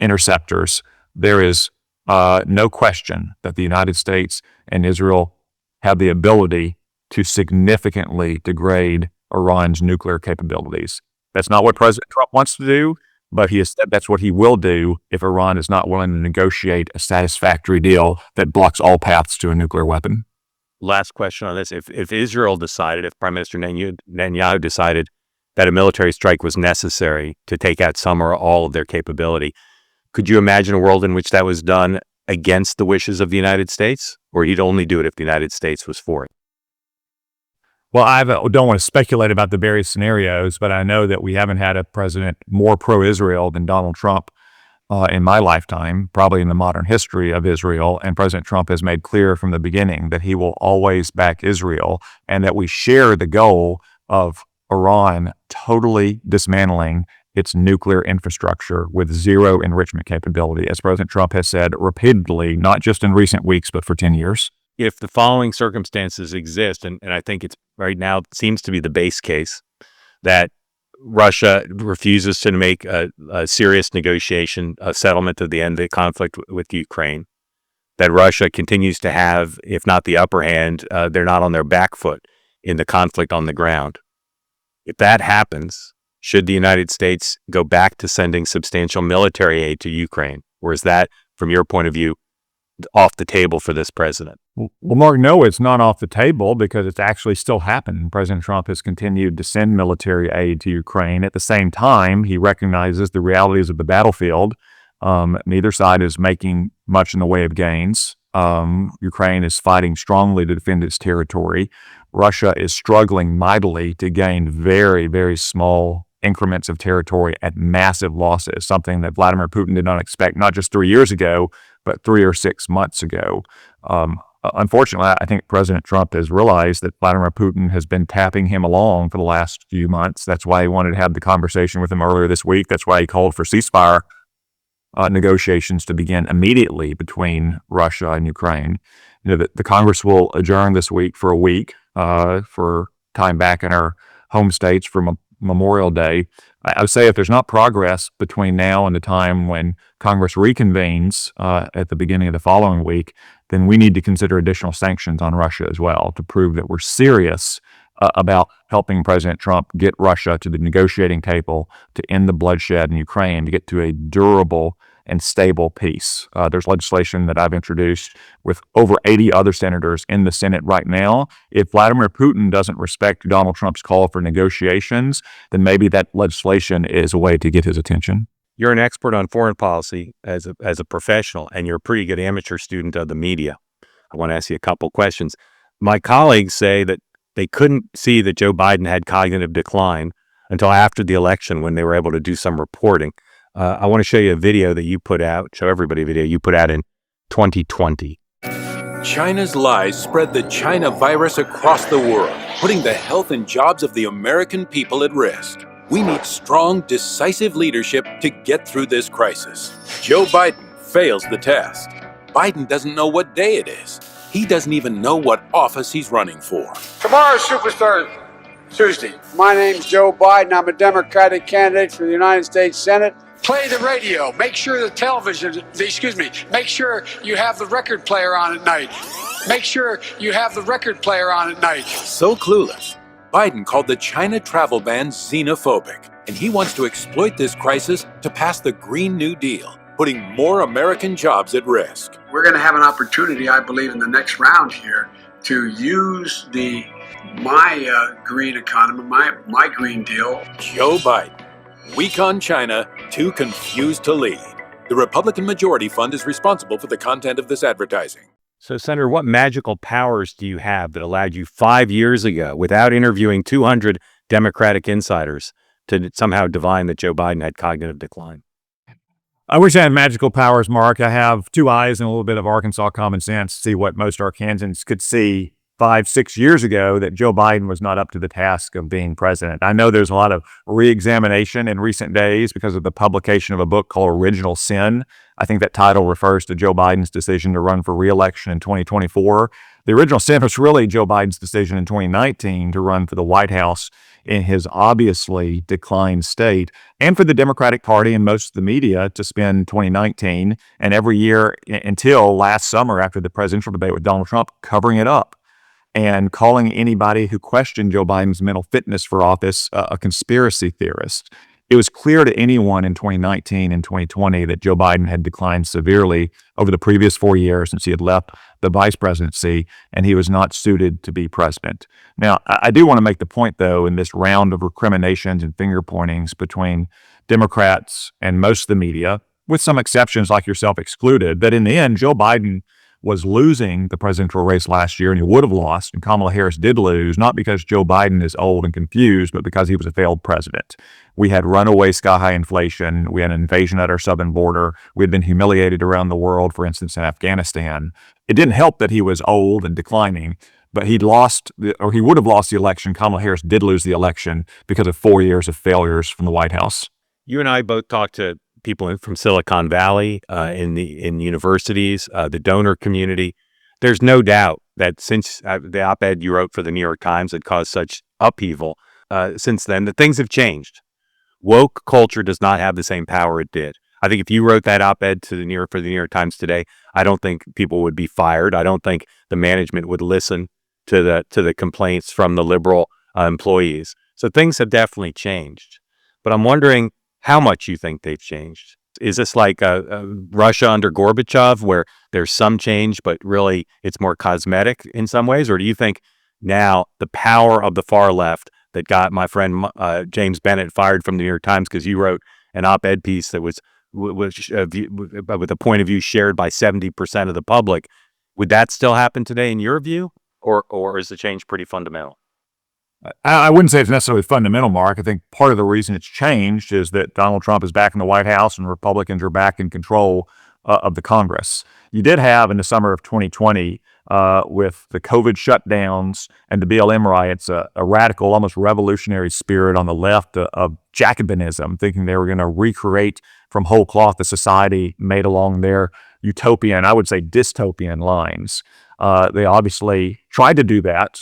interceptors. There is no question that the United States and Israel have the ability to significantly degrade Iran's nuclear capabilities. That's not what President Trump wants to do, but he has said that's what he will do if Iran is not willing to negotiate a satisfactory deal that blocks all paths to a nuclear weapon. Last question on this. If Israel decided, if Prime Minister Netanyahu decided that a military strike was necessary to take out some or all of their capability, could you imagine a world in which that was done against the wishes of the United States? Or he'd only do it if the United States was for it? Well, I don't want to speculate about the various scenarios, but I know that we haven't had a president more pro-Israel than Donald Trump in my lifetime, probably in the modern history of Israel. And President Trump has made clear from the beginning that he will always back Israel and that we share the goal of Iran totally dismantling its nuclear infrastructure with zero enrichment capability, as President Trump has said repeatedly, not just in recent weeks, but for 10 years. If the following circumstances exist, and I think it's right now seems to be the base case, that Russia refuses to make a serious negotiation, a settlement of the end of the conflict with Ukraine, that Russia continues to have, if not the upper hand, they're not on their back foot in the conflict on the ground. If that happens, should the United States go back to sending substantial military aid to Ukraine? Or is that, from your point of view, off the table for this president? Well, Mark, no, it's not off the table because it's actually still happened. President Trump has continued to send military aid to Ukraine. At the same time, he recognizes the realities of the battlefield. Neither side is making much in the way of gains. Ukraine is fighting strongly to defend its territory. Russia is struggling mightily to gain very, very small increments of territory at massive losses, something that Vladimir Putin did not expect, not just 3 years ago, but 3 or 6 months ago. Unfortunately, I think President Trump has realized that Vladimir Putin has been tapping him along for the last few months. That's why he wanted to have the conversation with him earlier this week. That's why he called for ceasefire negotiations to begin immediately between Russia and Ukraine. The Congress will adjourn this week for a week for time back in our home states for Memorial Day. I would say if there's not progress between now and the time when Congress reconvenes at the beginning of the following week, then we need to consider additional sanctions on Russia as well to prove that we're serious about helping President Trump get Russia to the negotiating table to end the bloodshed in Ukraine, to get to a durable and stable peace. There's legislation that I've introduced with over 80 other senators in the Senate right now. If Vladimir Putin doesn't respect Donald Trump's call for negotiations, then maybe that legislation is a way to get his attention. You're an expert on foreign policy as a professional, and you're a pretty good amateur student of the media. I want to ask you a couple questions. My colleagues say that they couldn't see that Joe Biden had cognitive decline until after the election when they were able to do some reporting. I want to show you a video that you put out, show everybody a video you put out in 2020. China's lies spread the China virus across the world, putting the health and jobs of the American people at risk. We need strong, decisive leadership to get through this crisis. Joe Biden fails the test. Biden doesn't know what day it is. He doesn't even know what office he's running for. Tomorrow's Superstar Tuesday. My name's Joe Biden. I'm a Democratic candidate for the United States Senate. Play the radio. Make sure make sure you have the record player on at night. Make sure you have the record player on at night. So clueless, Biden called the China travel ban xenophobic, and he wants to exploit this crisis to pass the Green New Deal, putting more American jobs at risk. We're going to have an opportunity, I believe, in the next round here to use my green economy, my Green Deal. Joe Biden, weak on China, too confused to lead. The Republican Majority Fund is responsible for the content of this advertising. So, Senator, what magical powers do you have that allowed you 5 years ago, without interviewing 200 Democratic insiders, to somehow divine that Joe Biden had cognitive decline? I wish I had magical powers, Mark. I have 2 eyes and a little bit of Arkansas common sense to see what most Arkansans could see 5-6 years ago, that Joe Biden was not up to the task of being president. I know there's a lot of re-examination in recent days because of the publication of a book called Original Sin. I think that title refers to Joe Biden's decision to run for re-election in 2024. The original sin was really Joe Biden's decision in 2019 to run for the White House in his obviously declined state, and for the Democratic Party and most of the media to spend 2019 and every year until last summer after the presidential debate with Donald Trump covering it up and calling anybody who questioned Joe Biden's mental fitness for office a conspiracy theorist. It was clear to anyone in 2019 and 2020 that Joe Biden had declined severely over the previous 4 years since he had left the vice presidency, and he was not suited to be president. Now, I do want to make the point, though, in this round of recriminations and finger pointings between Democrats and most of the media, with some exceptions like yourself excluded, that in the end, Joe Biden was losing the presidential race last year, and he would have lost, and Kamala Harris did lose, not because Joe Biden is old and confused, but because he was a failed president. We had runaway sky-high inflation. We had an invasion at our southern border. We had been humiliated around the world, for instance, in Afghanistan. It didn't help that he was old and declining, but he would have lost the election. Kamala Harris did lose the election because of 4 years of failures from the White House. You and I both talked to people from Silicon Valley, in universities, the donor community. There's no doubt that since the op-ed you wrote for the New York Times had caused such upheaval, since then, that things have changed. Woke culture does not have the same power it did. I think if you wrote that op-ed for the New York Times today, I don't think people would be fired. I don't think the management would listen to the complaints from the liberal employees. So things have definitely changed. But I'm wondering how much you think they've changed. Is this like Russia under Gorbachev, where there's some change, but really it's more cosmetic in some ways? Or do you think now the power of the far left that got my friend James Bennett fired from the New York Times because you wrote an op-ed piece that was with a point of view shared by 70% of the public, would that still happen today in your view? Or is the change pretty fundamental? I wouldn't say it's necessarily fundamental, Mark. I think part of the reason it's changed is that Donald Trump is back in the White House and Republicans are back in control of the Congress. You did have in the summer of 2020, with the COVID shutdowns and the BLM riots, a radical, almost revolutionary spirit on the left of Jacobinism, thinking they were going to recreate from whole cloth the society made along their utopian, I would say dystopian lines. They obviously tried to do that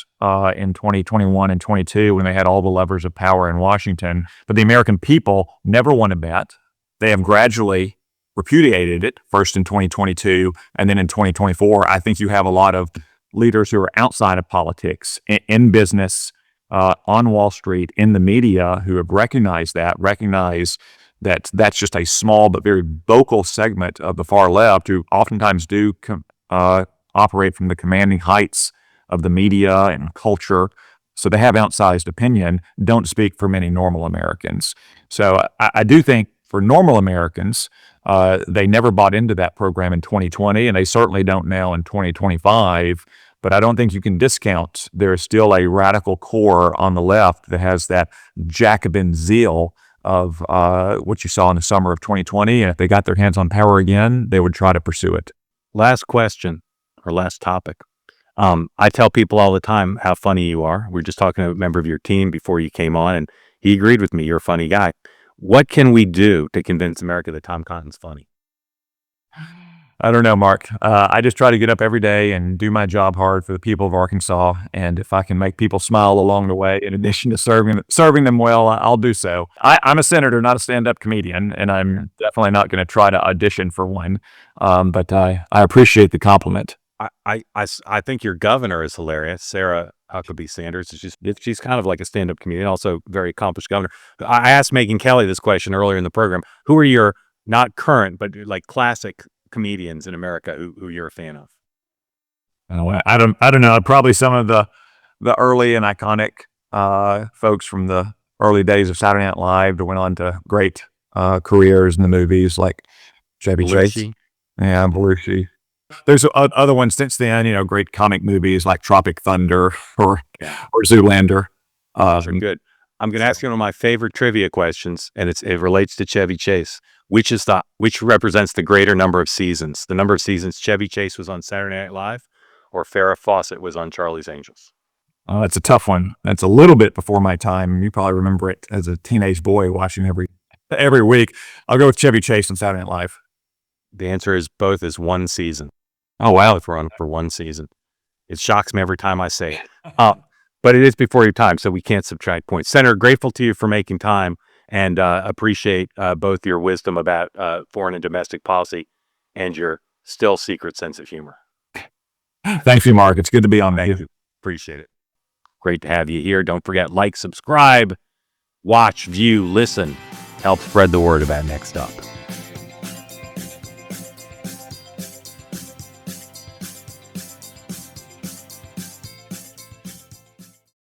in 2021 and 22 when they had all the levers of power in Washington. But the American people never wanted that. They have gradually repudiated it, first in 2022 and then in 2024. I think you have a lot of leaders who are outside of politics, in business, on Wall Street, in the media, who have recognize that that's just a small but very vocal segment of the far left who oftentimes do operate from the commanding heights of the media and culture. So they have outsized opinion, don't speak for many normal Americans. So I do think for normal Americans, they never bought into that program in 2020, and they certainly don't now in 2025. But I don't think you can discount there's still a radical core on the left that has that Jacobin zeal of what you saw in the summer of 2020. And if they got their hands on power again, they would try to pursue it. Last question, or last topic. I tell people all the time how funny you are. We were just talking to a member of your team before you came on, and he agreed with me. You're a funny guy. What can we do to convince America that Tom Cotton's funny? I don't know, Mark. I just try to get up every day and do my job hard for the people of Arkansas. And if I can make people smile along the way, in addition to serving them well, I'll do so. I'm a senator, not a stand-up comedian, and I'm definitely not going to try to audition for one. But I appreciate the compliment. I think your governor is hilarious. Sarah Huckabee Sanders. She's kind of like a stand-up comedian, also very accomplished governor. I asked Megyn Kelly this question earlier in the program. Who are your, not current, but like classic comedians in America who you're a fan of? I don't know. Probably some of the early and iconic folks from the early days of Saturday Night Live that went on to great careers in the movies, like Chevy Chase. Yeah, Belushi. There's other ones since then, great comic movies like Tropic Thunder or Zoolander. They're good. I'm going to ask you one of my favorite trivia questions, and it relates to Chevy Chase. Which represents the greater number of seasons? The number of seasons Chevy Chase was on Saturday Night Live, or Farrah Fawcett was on Charlie's Angels? That's a tough one. That's a little bit before my time. You probably remember it as a teenage boy watching every week. I'll go with Chevy Chase on Saturday Night Live. The answer is both is one season. Oh, wow. If we're on for one season. It shocks me every time I say it. But it is before your time, so we can't subtract points. Senator, grateful to you for making time and appreciate both your wisdom about foreign and domestic policy and your still secret sense of humor. Thank you, Mark. It's good to be on. Thank you. Appreciate it. Great to have you here. Don't forget, like, subscribe, watch, view, listen. Help spread the word about Next Up.